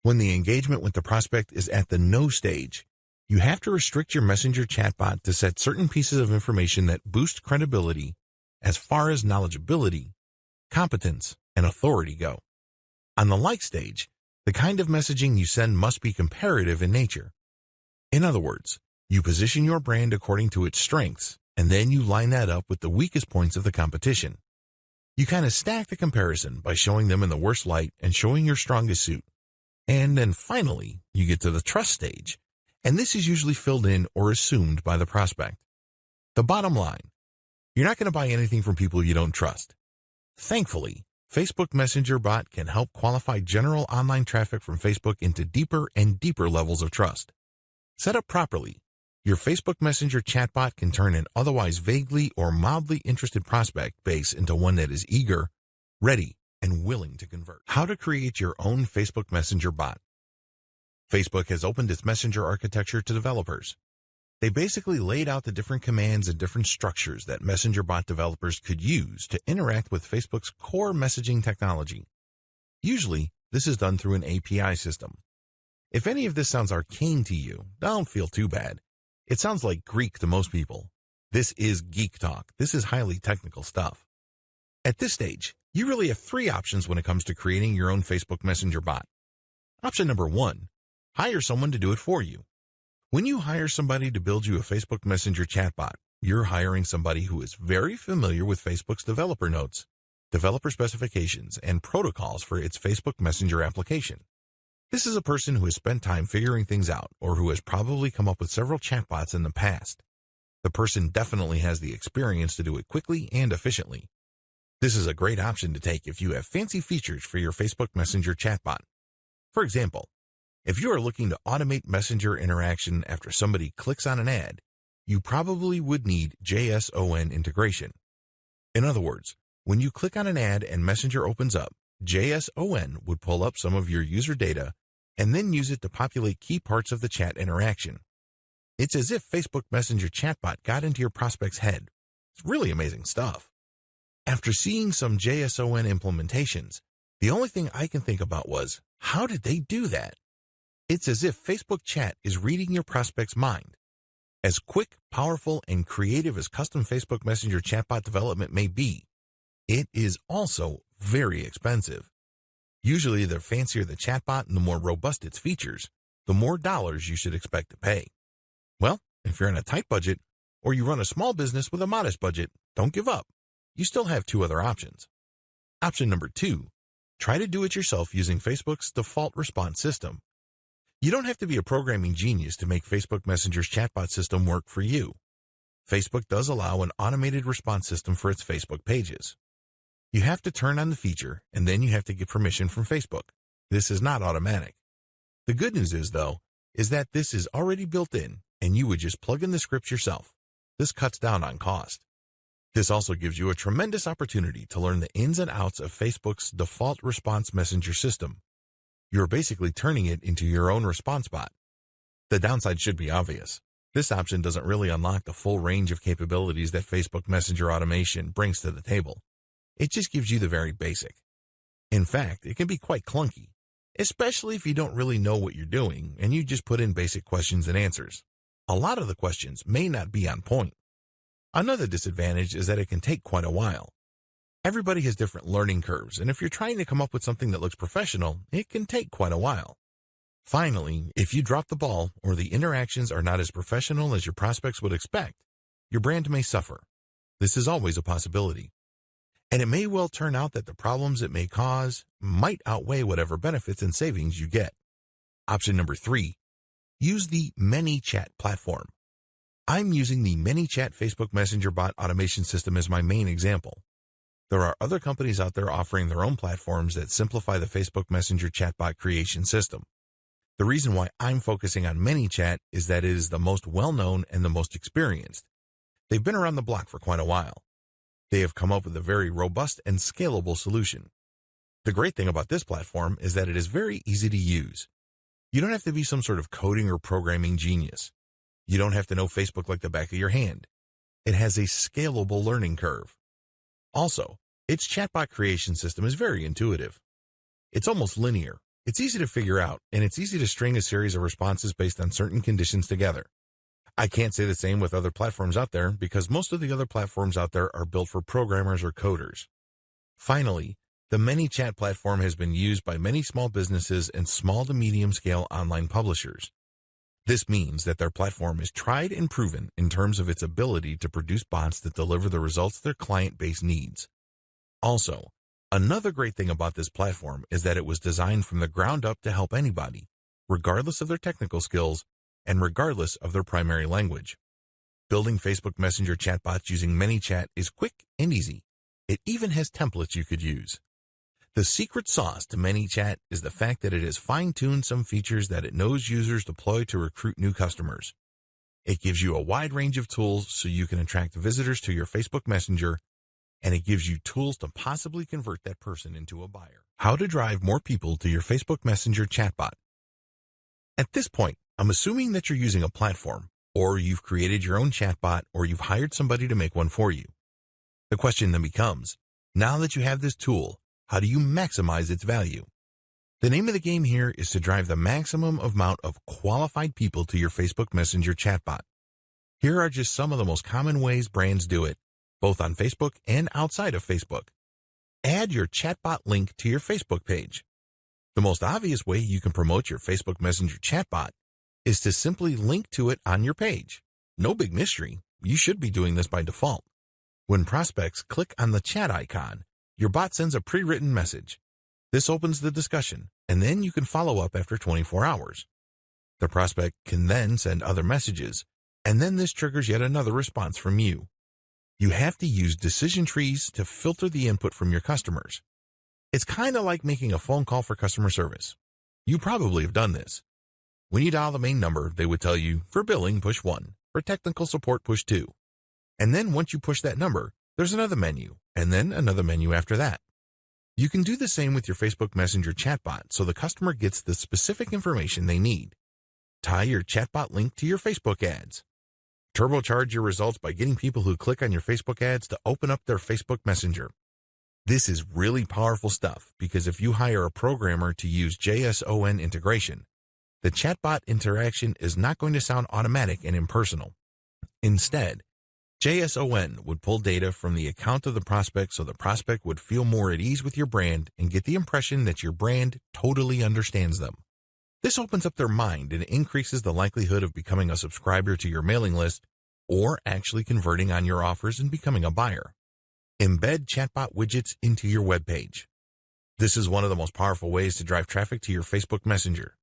When the engagement with the prospect is at the no stage, you have to restrict your Messenger chatbot to set certain pieces of information that boost credibility as far as knowledgeability, competence, and authority go. On the like stage, the kind of messaging you send must be comparative in nature. In other words, you position your brand according to its strengths and then you line that up with the weakest points of the competition. You kind of stack the comparison by showing them in the worst light and showing your strongest suit. And then finally, you get to the trust stage, and this is usually filled in or assumed by the prospect. The bottom line, you're not going to buy anything from people you don't trust. Thankfully, Facebook Messenger Bot can help qualify general online traffic from Facebook into deeper and deeper levels of trust. Set up properly, your Facebook Messenger chatbot can turn an otherwise vaguely or mildly interested prospect base into one that is eager, ready, and willing to convert. How to create your own Facebook Messenger bot. Facebook has opened its Messenger architecture to developers. They basically laid out the different commands and different structures that Messenger bot developers could use to interact with Facebook's core messaging technology. Usually, this is done through an API system. If any of this sounds arcane to you, don't feel too bad. It sounds like Greek to most people. This is geek talk. This is highly technical stuff. At this stage, you really have three options when it comes to creating your own Facebook Messenger bot. Option number 1, hire someone to do it for you. When you hire somebody to build you a Facebook Messenger chatbot, you're hiring somebody who is very familiar with Facebook's developer notes, developer specifications, and protocols for its Facebook Messenger application. This is a person who has spent time figuring things out or who has probably come up with several chatbots in the past. The person definitely has the experience to do it quickly and efficiently. This is a great option to take if you have fancy features for your Facebook Messenger chatbot. For example, if you are looking to automate Messenger interaction after somebody clicks on an ad, you probably would need JSON integration. In other words, when you click on an ad and Messenger opens up, JSON would pull up some of your user data and then use it to populate key parts of the chat interaction. It's as if Facebook Messenger chatbot got into your prospect's head. It's really amazing stuff. After seeing some JSON implementations, the only thing I can think about was, how did they do that? It's as if Facebook Chat is reading your prospect's mind. As quick, powerful, and creative as custom Facebook Messenger chatbot development may be, it is also very expensive. Usually, the fancier the chatbot and the more robust its features, the more dollars you should expect to pay. Well, if you're on a tight budget, or you run a small business with a modest budget, don't give up. You still have two other options. Option number 2, try to do it yourself using Facebook's default response system. You don't have to be a programming genius to make Facebook Messenger's chatbot system work for you. Facebook does allow an automated response system for its Facebook pages. You have to turn on the feature, and then you have to get permission from Facebook. This is not automatic. The good news is, though, is that this is already built in, and you would just plug in the scripts yourself. This cuts down on cost. This also gives you a tremendous opportunity to learn the ins and outs of Facebook's default response messenger system. You're basically turning it into your own response bot. The downside should be obvious. This option doesn't really unlock the full range of capabilities that Facebook Messenger automation brings to the table. It just gives you the very basic. In fact, it can be quite clunky, especially if you don't really know what you're doing and you just put in basic questions and answers. A lot of the questions may not be on point. Another disadvantage is that it can take quite a while. Everybody has different learning curves, and if you're trying to come up with something that looks professional, it can take quite a while. Finally, if you drop the ball or the interactions are not as professional as your prospects would expect, your brand may suffer. This is always a possibility. And it may well turn out that the problems it may cause might outweigh whatever benefits and savings you get. Option number 3, use the ManyChat platform. I'm using the ManyChat Facebook Messenger bot automation system as my main example. There are other companies out there offering their own platforms that simplify the Facebook Messenger chatbot creation system. The reason why I'm focusing on ManyChat is that it is the most well-known and the most experienced. They've been around the block for quite a while. They have come up with a very robust and scalable solution. The great thing about this platform is that it is very easy to use. You don't have to be some sort of coding or programming genius. You don't have to know Facebook like the back of your hand. It has a scalable learning curve. Also, its chatbot creation system is very intuitive. It's almost linear. It's easy to figure out, and it's easy to string a series of responses based on certain conditions together. I can't say the same with other platforms out there because most of the other platforms out there are built for programmers or coders. Finally, the ManyChat platform has been used by many small businesses and small to medium scale online publishers. This means that their platform is tried and proven in terms of its ability to produce bots that deliver the results their client base needs. Also, another great thing about this platform is that it was designed from the ground up to help anybody, regardless of their technical skills and regardless of their primary language. Building Facebook Messenger chatbots using ManyChat is quick and easy. It even has templates you could use. The secret sauce to ManyChat is the fact that it has fine-tuned some features that it knows users deploy to recruit new customers. It gives you a wide range of tools so you can attract visitors to your Facebook Messenger, and it gives you tools to possibly convert that person into a buyer. How to drive more people to your Facebook Messenger chatbot. At this point, I'm assuming that you're using a platform, or you've created your own chatbot, or you've hired somebody to make one for you. The question then becomes, now that you have this tool, how do you maximize its value? The name of the game here is to drive the maximum amount of qualified people to your Facebook Messenger chatbot. Here are just some of the most common ways brands do it, both on Facebook and outside of Facebook. Add your chatbot link to your Facebook page. The most obvious way you can promote your Facebook Messenger chatbot is to simply link to it on your page. No big mystery. You should be doing this by default. When prospects click on the chat icon, your bot sends a pre-written message. This opens the discussion, and then you can follow up after 24 hours. The prospect can then send other messages, and then this triggers yet another response from you. You have to use decision trees to filter the input from your customers. It's kind of like making a phone call for customer service. You probably have done this. When you dial the main number, they would tell you, for billing, push 1, for technical support, push 2. And then once you push that number, there's another menu, and then another menu after that. You can do the same with your Facebook Messenger chatbot so the customer gets the specific information they need. Tie your chatbot link to your Facebook ads. Turbocharge your results by getting people who click on your Facebook ads to open up their Facebook Messenger. This is really powerful stuff because if you hire a programmer to use JSON integration, the chatbot interaction is not going to sound automatic and impersonal. Instead, JSON would pull data from the account of the prospect so the prospect would feel more at ease with your brand and get the impression that your brand totally understands them. This opens up their mind and increases the likelihood of becoming a subscriber to your mailing list or actually converting on your offers and becoming a buyer. Embed chatbot widgets into your web page. This is one of the most powerful ways to drive traffic to your Facebook Messenger.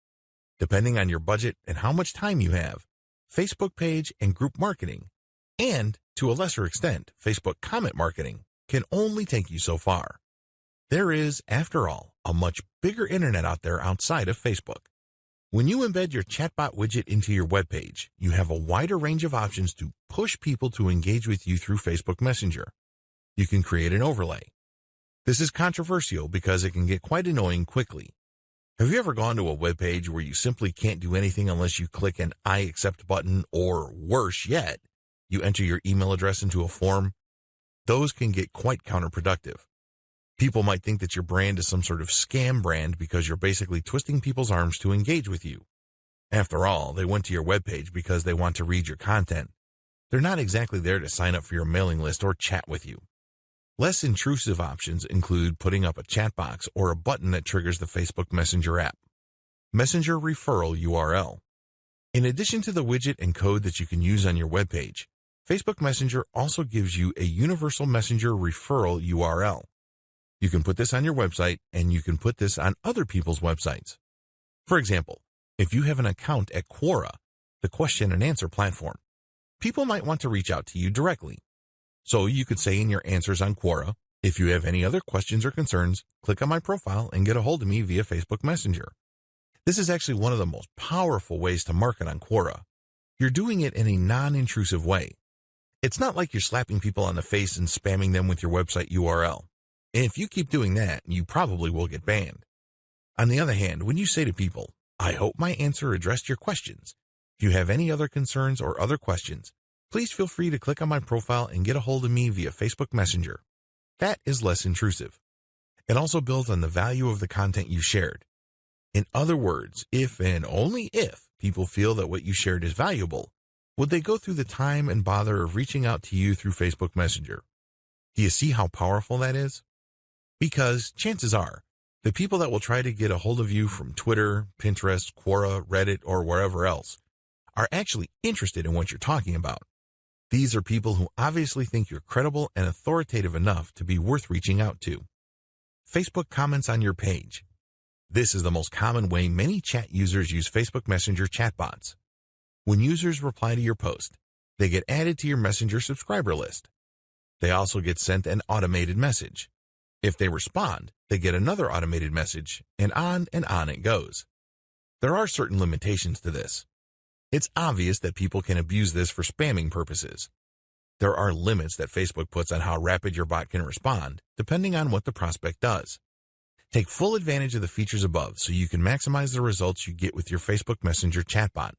Depending on your budget and how much time you have, Facebook page and group marketing, and, to a lesser extent, Facebook comment marketing can only take you so far. There is, after all, a much bigger internet out there outside of Facebook. When you embed your chatbot widget into your web page, you have a wider range of options to push people to engage with you through Facebook Messenger. You can create an overlay. This is controversial because it can get quite annoying quickly. Have you ever gone to a web page where you simply can't do anything unless you click an I accept button, or worse yet, you enter your email address into a form? Those can get quite counterproductive. People might think that your brand is some sort of scam brand because you're basically twisting people's arms to engage with you. After all, they went to your webpage because they want to read your content. They're not exactly there to sign up for your mailing list or chat with you. Less intrusive options include putting up a chat box or a button that triggers the Facebook Messenger app. Messenger Referral URL. In addition to the widget and code that you can use on your webpage, Facebook Messenger also gives you a universal messenger referral URL. You can put this on your website, and you can put this on other people's websites. For example, if you have an account at Quora, the question and answer platform, people might want to reach out to you directly. So you could say in your answers on Quora, if you have any other questions or concerns, click on my profile and get a hold of me via Facebook Messenger. This is actually one of the most powerful ways to market on Quora. You're doing it in a non-intrusive way. It's not like you're slapping people on the face and spamming them with your website URL. And if you keep doing that, you probably will get banned. On the other hand, when you say to people, I hope my answer addressed your questions. If you have any other concerns or other questions, please feel free to click on my profile and get a hold of me via Facebook Messenger. That is less intrusive. It also builds on the value of the content you shared. In other words, if and only if people feel that what you shared is valuable, would they go through the time and bother of reaching out to you through Facebook Messenger? Do you see how powerful that is? Because chances are, the people that will try to get a hold of you from Twitter, Pinterest, Quora, Reddit, or wherever else are actually interested in what you're talking about. These are people who obviously think you're credible and authoritative enough to be worth reaching out to. Facebook comments on your page. This is the most common way many chat users use Facebook Messenger chatbots. When users reply to your post, they get added to your Messenger subscriber list. They also get sent an automated message. If they respond, they get another automated message, and on it goes. There are certain limitations to this. It's obvious that people can abuse this for spamming purposes. There are limits that Facebook puts on how rapid your bot can respond, depending on what the prospect does. Take full advantage of the features above so you can maximize the results you get with your Facebook Messenger chatbot.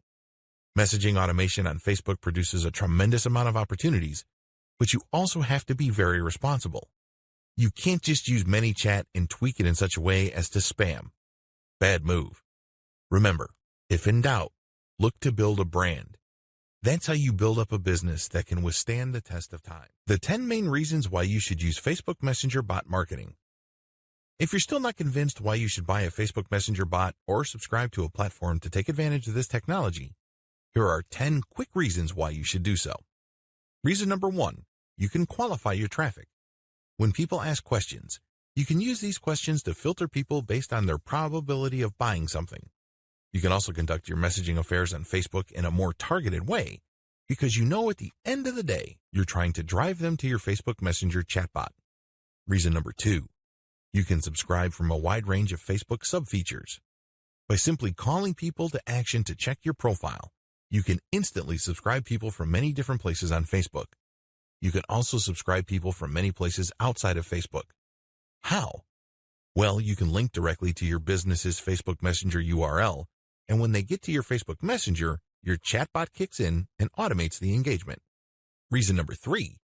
Messaging automation on Facebook produces a tremendous amount of opportunities, but you also have to be very responsible. You can't just use ManyChat and tweak it in such a way as to spam. Bad move. Remember, if in doubt, look to build a brand. That's how you build up a business that can withstand the test of time. The 10 main reasons why you should use Facebook Messenger bot marketing. If you're still not convinced why you should buy a Facebook Messenger bot or subscribe to a platform to take advantage of this technology, here are 10 quick reasons why you should do so. Reason number 1, you can qualify your traffic. When people ask questions, you can use these questions to filter people based on their probability of buying something. You can also conduct your messaging affairs on Facebook in a more targeted way because you know at the end of the day, you're trying to drive them to your Facebook Messenger chatbot. Reason number 2, you can subscribe from a wide range of Facebook sub-features. By simply calling people to action to check your profile, you can instantly subscribe people from many different places on Facebook. You can also subscribe people from many places outside of Facebook. How? Well, you can link directly to your business's Facebook Messenger URL, and when they get to your Facebook Messenger, your chatbot kicks in and automates the engagement. Reason number 3,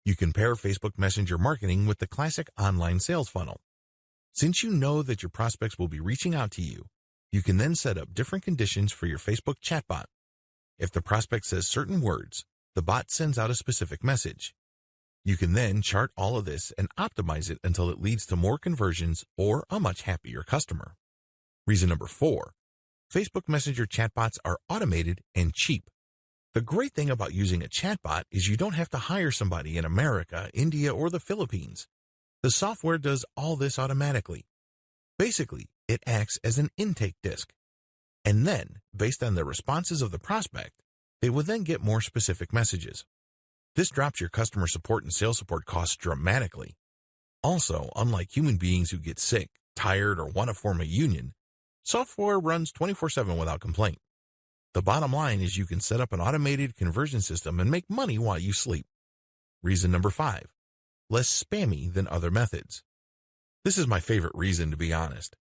you can pair Facebook Messenger marketing with the classic online sales funnel. Since you know that your prospects will be reaching out to you, you can then set up different conditions for your Facebook chatbot. If the prospect says certain words, the bot sends out a specific message. You can then chart all of this and optimize it until it leads to more conversions or a much happier customer. Reason number 4, Facebook Messenger chatbots are automated and cheap. The great thing about using a chatbot is you don't have to hire somebody in America, India, or the Philippines. The software does all this automatically. Basically, it acts as an intake disk. And then, based on the responses of the prospect, they will then get more specific messages. This drops your customer support and sales support costs dramatically. Also, unlike human beings who get sick, tired, or want to form a union, software runs 24/7 without complaint. The bottom line is you can set up an automated conversion system and make money while you sleep. Reason number 5, less spammy than other methods. This is my favorite reason, to be honest.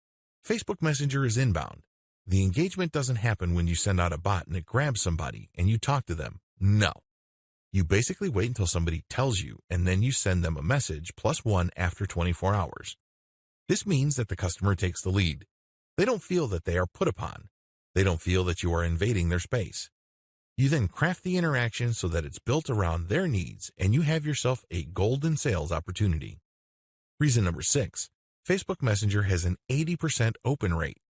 Facebook Messenger is inbound. The engagement doesn't happen when you send out a bot and it grabs somebody and you talk to them. No. You basically wait until somebody tells you and then you send them a message +1 after 24 hours. This means that the customer takes the lead. They don't feel that they are put upon. They don't feel that you are invading their space. You then craft the interaction so that it's built around their needs and you have yourself a golden sales opportunity. Reason number 6, Facebook Messenger has an 80% open rate.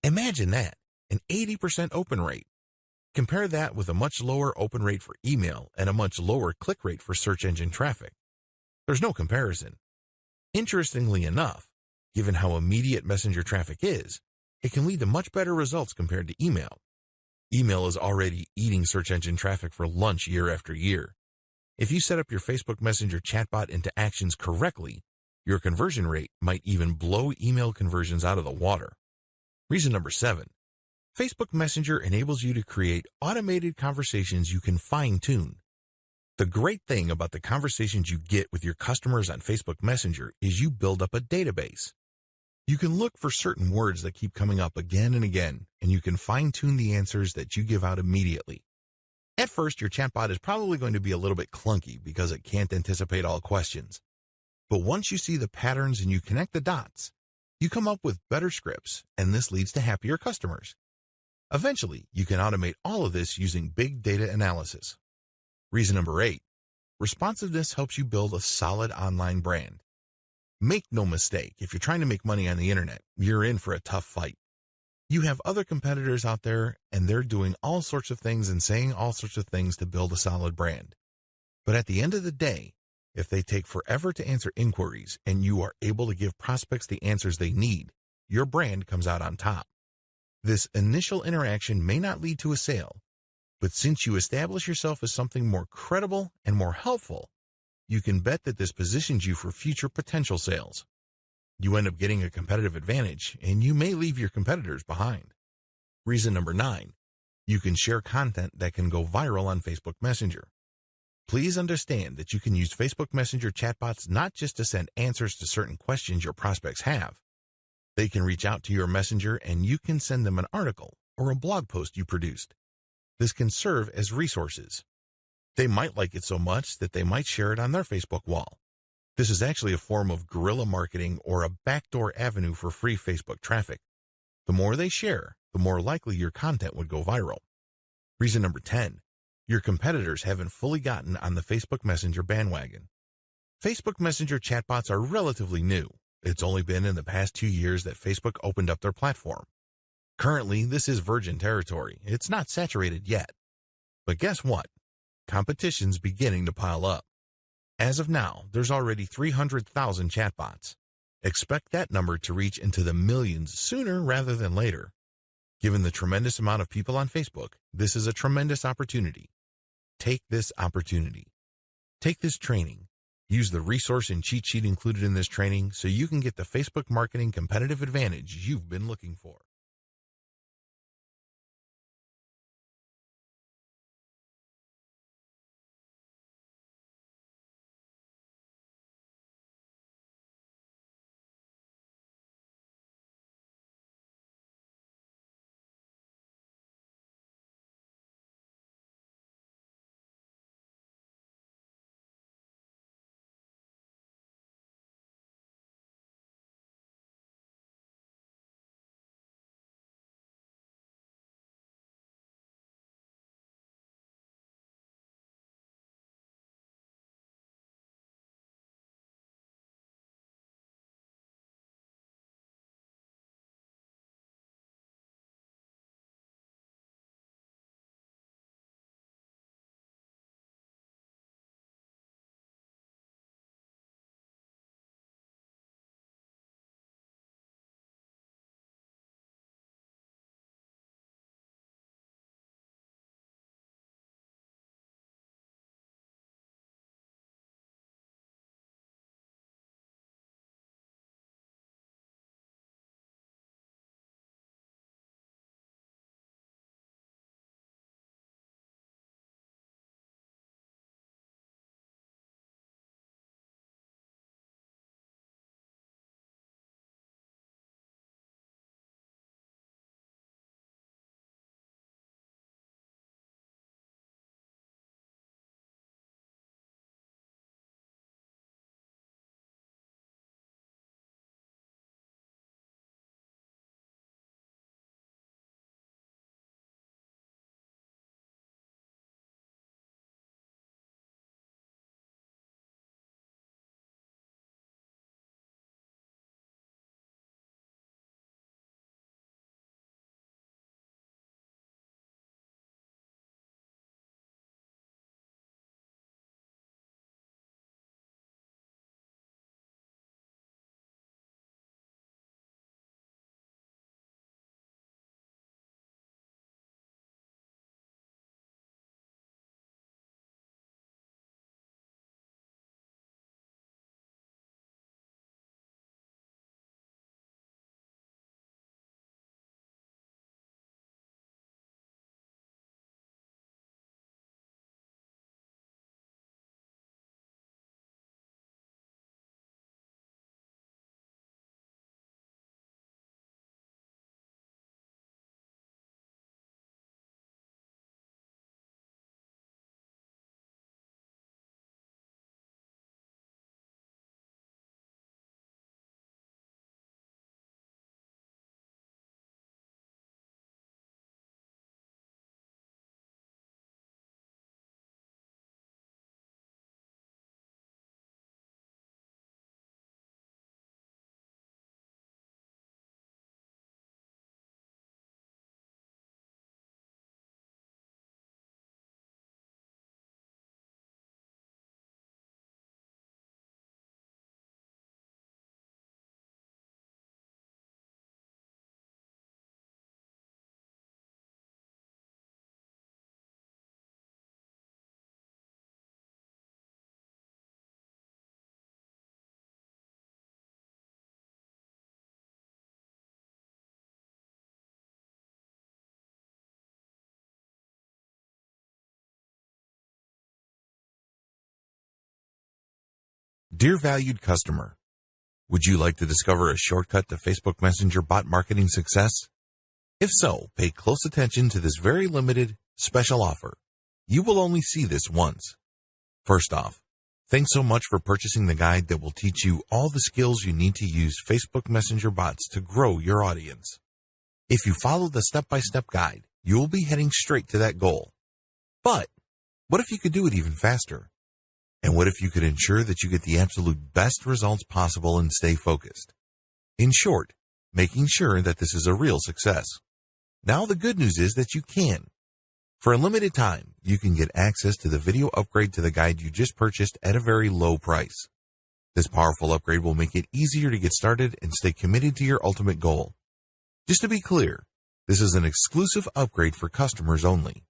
Imagine that, an 80% open rate. Compare that with a much lower open rate for email and a much lower click rate for search engine traffic. There's no comparison. Interestingly enough, given how immediate Messenger traffic is, it can lead to much better results compared to email. Email is already eating search engine traffic for lunch year after year. If you set up your Facebook Messenger chatbot into actions correctly, your conversion rate might even blow email conversions out of the water. Reason number 7, Facebook Messenger enables you to create automated conversations you can fine-tune. The great thing about the conversations you get with your customers on Facebook Messenger is you build up a database. You can look for certain words that keep coming up again and again, and you can fine-tune the answers that you give out immediately. At first, your chatbot is probably going to be a little bit clunky because it can't anticipate all questions. But once you see the patterns and you connect the dots, you come up with better scripts, and this leads to happier customers. Eventually, you can automate all of this using big data analysis. Reason number 8, responsiveness helps you build a solid online brand. Make no mistake, if you're trying to make money on the internet, you're in for a tough fight. You have other competitors out there, and they're doing all sorts of things and saying all sorts of things to build a solid brand. But at the end of the day, if they take forever to answer inquiries and you are able to give prospects the answers they need, your brand comes out on top. This initial interaction may not lead to a sale, but since you establish yourself as something more credible and more helpful, you can bet that this positions you for future potential sales. You end up getting a competitive advantage, and you may leave your competitors behind. Reason number 9, you can share content that can go viral on Facebook Messenger. Please understand that you can use Facebook Messenger chatbots not just to send answers to certain questions your prospects have. They can reach out to your messenger and you can send them an article or a blog post you produced. This can serve as resources. They might like it so much that they might share it on their Facebook wall. This is actually a form of guerrilla marketing or a backdoor avenue for free Facebook traffic. The more they share, the more likely your content would go viral. Reason number 10, your competitors haven't fully gotten on the Facebook Messenger bandwagon. Facebook Messenger chatbots are relatively new. It's only been in the past 2 years that Facebook opened up their platform. Currently, this is virgin territory. It's not saturated yet. But guess what? Competition's beginning to pile up. As of now, there's already 300,000 chatbots. Expect that number to reach into the millions sooner rather than later. Given the tremendous amount of people on Facebook, this is a tremendous opportunity. Take this opportunity. Take this training. Use the resource and cheat sheet included in this training so you can get the Facebook marketing competitive advantage you've been looking for. Dear valued customer, would you like to discover a shortcut to Facebook Messenger bot marketing success? If so, pay close attention to this very limited, special offer. You will only see this once. First off, thanks so much for purchasing the guide that will teach you all the skills you need to use Facebook Messenger bots to grow your audience. If you follow the step-by-step guide, you will be heading straight to that goal. But what if you could do it even faster? And what if you could ensure that you get the absolute best results possible and stay focused? In short, making sure that this is a real success. Now the good news is that you can. For a limited time, you can get access to the video upgrade to the guide you just purchased at a very low price. This powerful upgrade will make it easier to get started and stay committed to your ultimate goal. Just to be clear, this is an exclusive upgrade for customers only.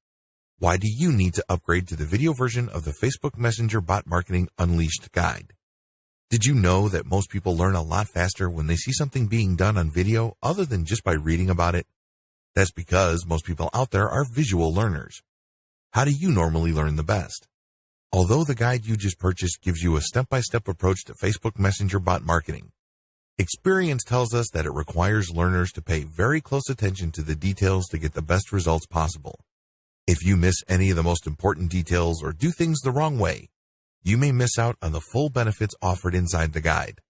Why do you need to upgrade to the video version of the Facebook Messenger Bot Marketing Unleashed guide? Did you know that most people learn a lot faster when they see something being done on video other than just by reading about it? That's because most people out there are visual learners. How do you normally learn the best? Although the guide you just purchased gives you a step-by-step approach to Facebook Messenger bot marketing, experience tells us that it requires learners to pay very close attention to the details to get the best results possible. If you miss any of the most important details or do things the wrong way, you may miss out on the full benefits offered inside the guide.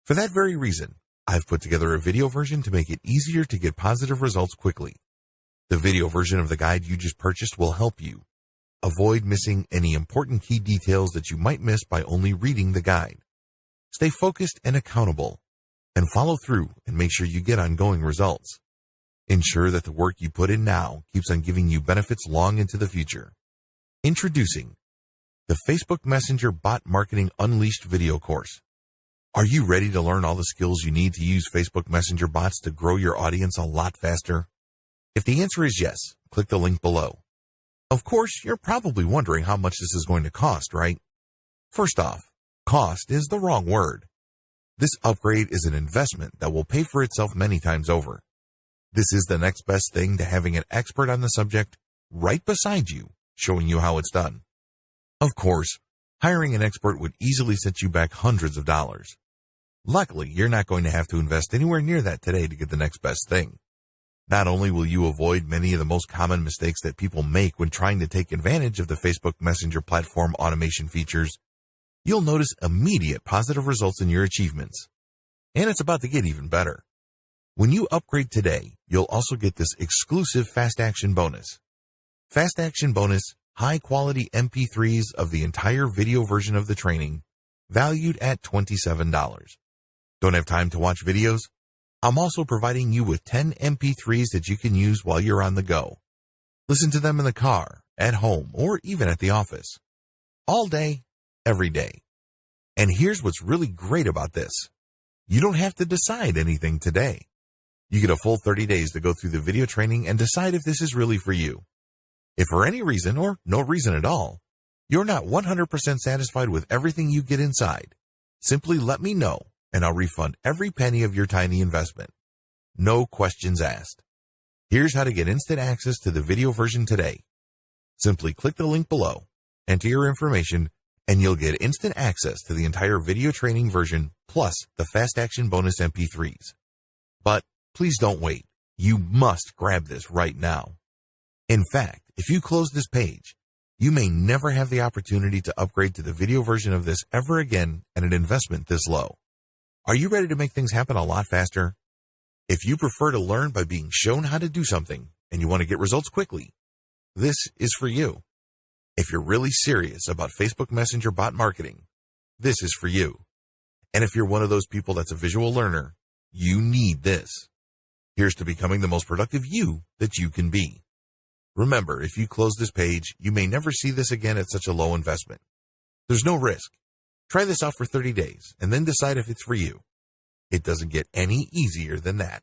For that very reason, I've put together a video version to make it easier to get positive results quickly. The video version of the guide you just purchased will help you avoid missing any important key details that you might miss by only reading the guide. Stay focused and accountable, and follow through and make sure you get ongoing results. Ensure that the work you put in now keeps on giving you benefits long into the future. Introducing the Facebook Messenger Bot Marketing Unleashed video course. Are you ready to learn all the skills you need to use Facebook Messenger bots to grow your audience a lot faster? If the answer is yes, click the link below. Of course, you're probably wondering how much this is going to cost, right? First off, cost is the wrong word. This upgrade is an investment that will pay for itself many times over. This is the next best thing to having an expert on the subject right beside you, showing you how it's done. Of course, hiring an expert would easily set you back hundreds of dollars. Luckily, you're not going to have to invest anywhere near that today to get the next best thing. Not only will you avoid many of the most common mistakes that people make when trying to take advantage of the Facebook Messenger platform automation features, you'll notice immediate positive results in your achievements. And it's about to get even better. When you upgrade today, you'll also get this exclusive Fast Action bonus. Fast Action bonus, high-quality MP3s of the entire video version of the training, valued at $27. Don't have time to watch videos? I'm also providing you with 10 MP3s that you can use while you're on the go. Listen to them in the car, at home, or even at the office. All day, every day. And here's what's really great about this. You don't have to decide anything today. You get a full 30 days to go through the video training and decide if this is really for you. If for any reason, or no reason at all, you're not 100% satisfied with everything you get inside, simply let me know and I'll refund every penny of your tiny investment. No questions asked. Here's how to get instant access to the video version today. Simply click the link below, enter your information, and you'll get instant access to the entire video training version plus the Fast Action bonus MP3s. But please don't wait. You must grab this right now. In fact, if you close this page, you may never have the opportunity to upgrade to the video version of this ever again at an investment this low. Are you ready to make things happen a lot faster? If you prefer to learn by being shown how to do something and you want to get results quickly, this is for you. If you're really serious about Facebook Messenger bot marketing, this is for you. And if you're one of those people that's a visual learner, you need this. Here's to becoming the most productive you that you can be. Remember, if you close this page, you may never see this again at such a low investment. There's no risk. Try this out for 30 days and then decide if it's for you. It doesn't get any easier than that.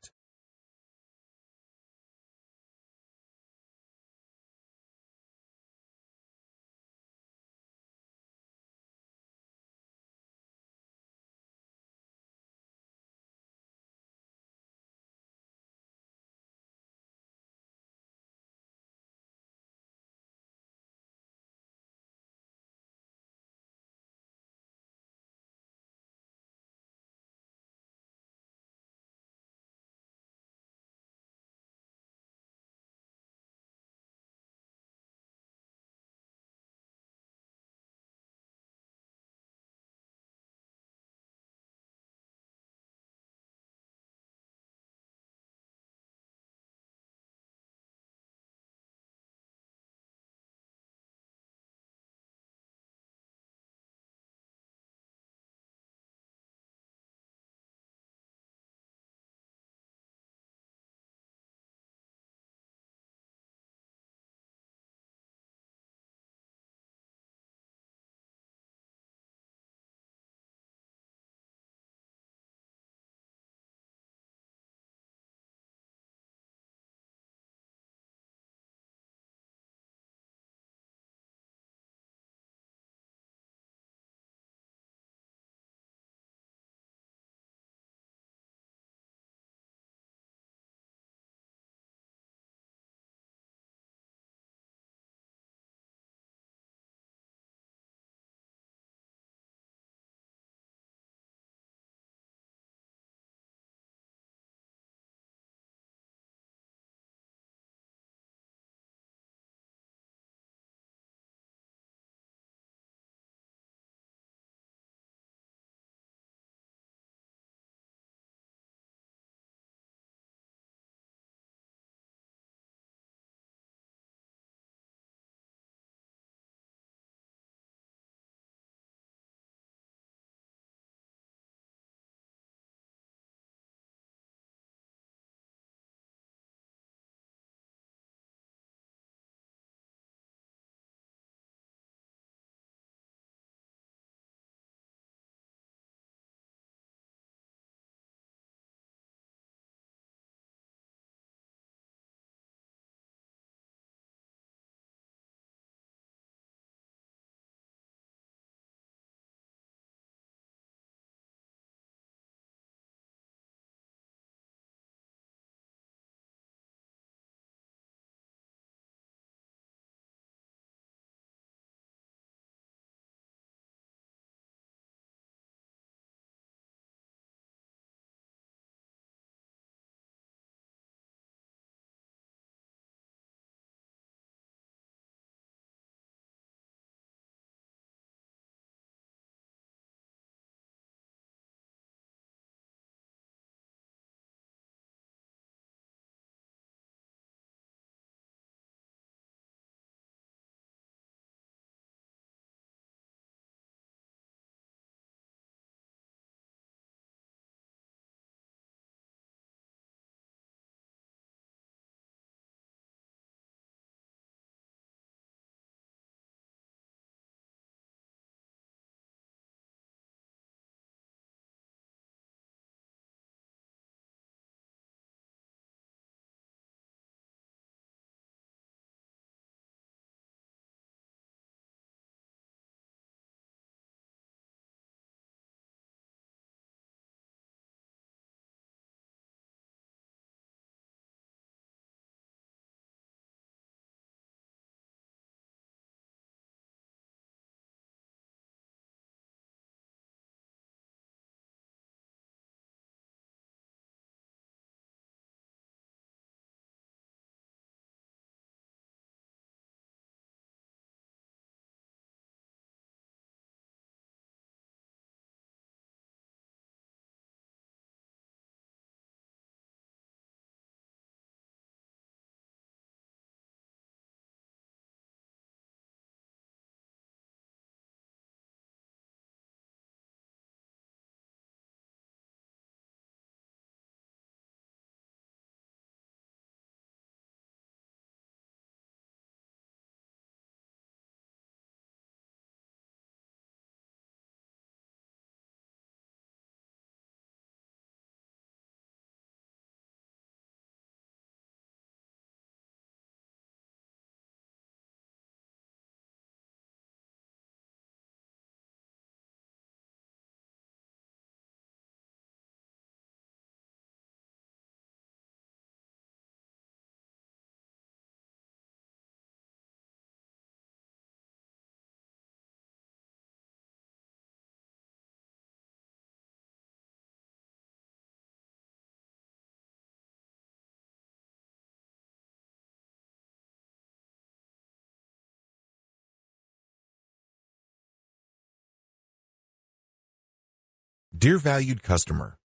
Dear valued customer,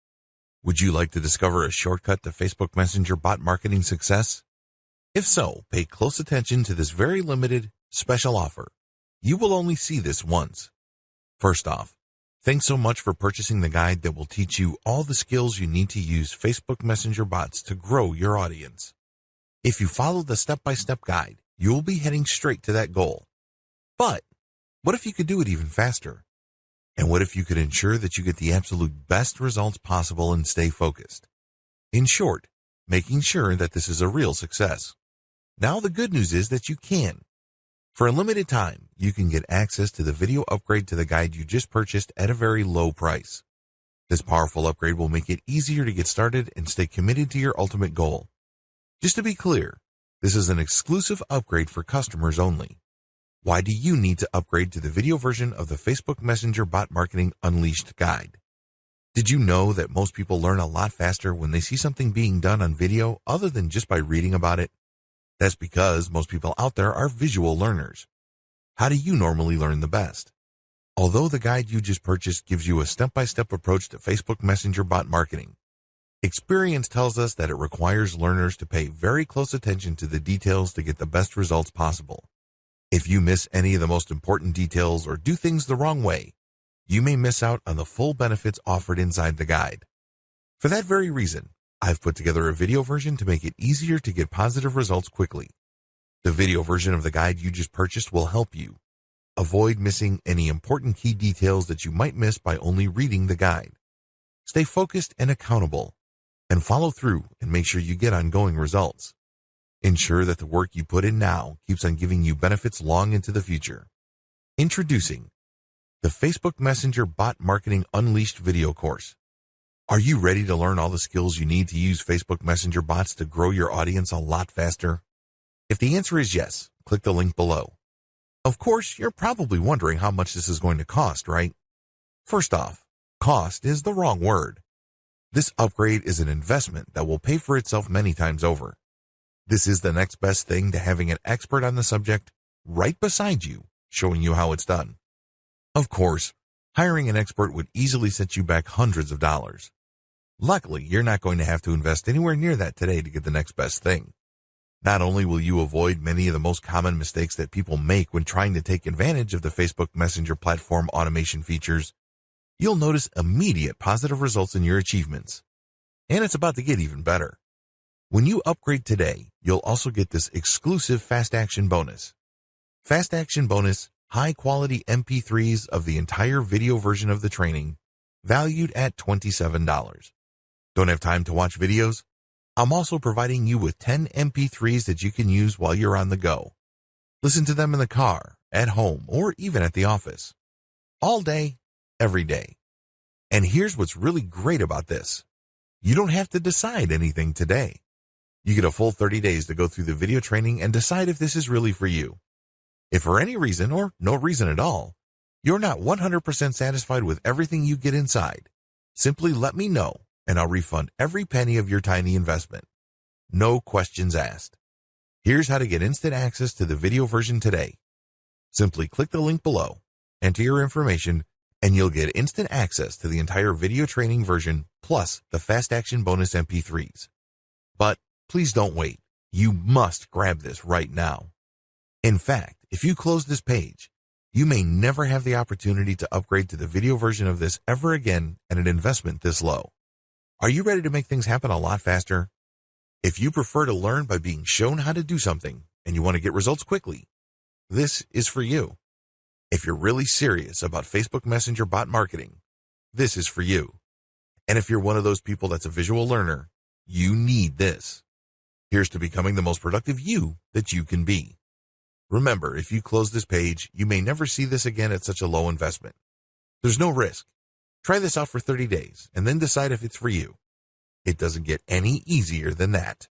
would you like to discover a shortcut to Facebook Messenger bot marketing success? If so, pay close attention to this very limited, special offer. You will only see this once. First off, thanks so much for purchasing the guide that will teach you all the skills you need to use Facebook Messenger bots to grow your audience. If you follow the step-by-step guide, you will be heading straight to that goal. But what if you could do it even faster? And what if you could ensure that you get the absolute best results possible and stay focused? In short, making sure that this is a real success. Now the good news is that you can. For a limited time, you can get access to the video upgrade to the guide you just purchased at a very low price. This powerful upgrade will make it easier to get started and stay committed to your ultimate goal. Just to be clear, this is an exclusive upgrade for customers only. Why do you need to upgrade to the video version of the Facebook Messenger Bot Marketing Unleashed guide? Did you know that most people learn a lot faster when they see something being done on video other than just by reading about it? That's because most people out there are visual learners. How do you normally learn the best? Although the guide you just purchased gives you a step-by-step approach to Facebook Messenger bot marketing, experience tells us that it requires learners to pay very close attention to the details to get the best results possible. If you miss any of the most important details or do things the wrong way, you may miss out on the full benefits offered inside the guide. For that very reason, I've put together a video version to make it easier to get positive results quickly. The video version of the guide you just purchased will help you avoid missing any important key details that you might miss by only reading the guide. Stay focused and accountable, and follow through and make sure you get ongoing results. Ensure that the work you put in now keeps on giving you benefits long into the future. Introducing the Facebook Messenger Bot Marketing Unleashed video course. Are you ready to learn all the skills you need to use Facebook Messenger bots to grow your audience a lot faster? If the answer is yes, click the link below. Of course, you're probably wondering how much this is going to cost, right? First off, cost is the wrong word. This upgrade is an investment that will pay for itself many times over. This is the next best thing to having an expert on the subject right beside you, showing you how it's done. Of course, hiring an expert would easily set you back hundreds of dollars. Luckily, you're not going to have to invest anywhere near that today to get the next best thing. Not only will you avoid many of the most common mistakes that people make when trying to take advantage of the Facebook Messenger platform automation features, you'll notice immediate positive results in your achievements. And it's about to get even better. When you upgrade today, you'll also get this exclusive Fast Action bonus. Fast Action bonus, high-quality MP3s of the entire video version of the training, valued at $27. Don't have time to watch videos? I'm also providing you with 10 MP3s that you can use while you're on the go. Listen to them in the car, at home, or even at the office. All day, every day. And here's what's really great about this. You don't have to decide anything today. You get a full 30 days to go through the video training and decide if this is really for you. If for any reason or no reason at all, you're not 100% satisfied with everything you get inside, simply let me know and I'll refund every penny of your tiny investment. No questions asked. Here's how to get instant access to the video version today. Simply click the link below, enter your information, and you'll get instant access to the entire video training version plus the Fast Action bonus MP3s. But please don't wait. You must grab this right now. In fact, if you close this page, you may never have the opportunity to upgrade to the video version of this ever again at an investment this low. Are you ready to make things happen a lot faster? If you prefer to learn by being shown how to do something and you want to get results quickly, this is for you. If you're really serious about Facebook Messenger bot marketing, this is for you. And if you're one of those people that's a visual learner, you need this. Here's to becoming the most productive you that you can be. Remember, if you close this page, you may never see this again at such a low investment. There's no risk. Try this out for 30 days and then decide if it's for you. It doesn't get any easier than that.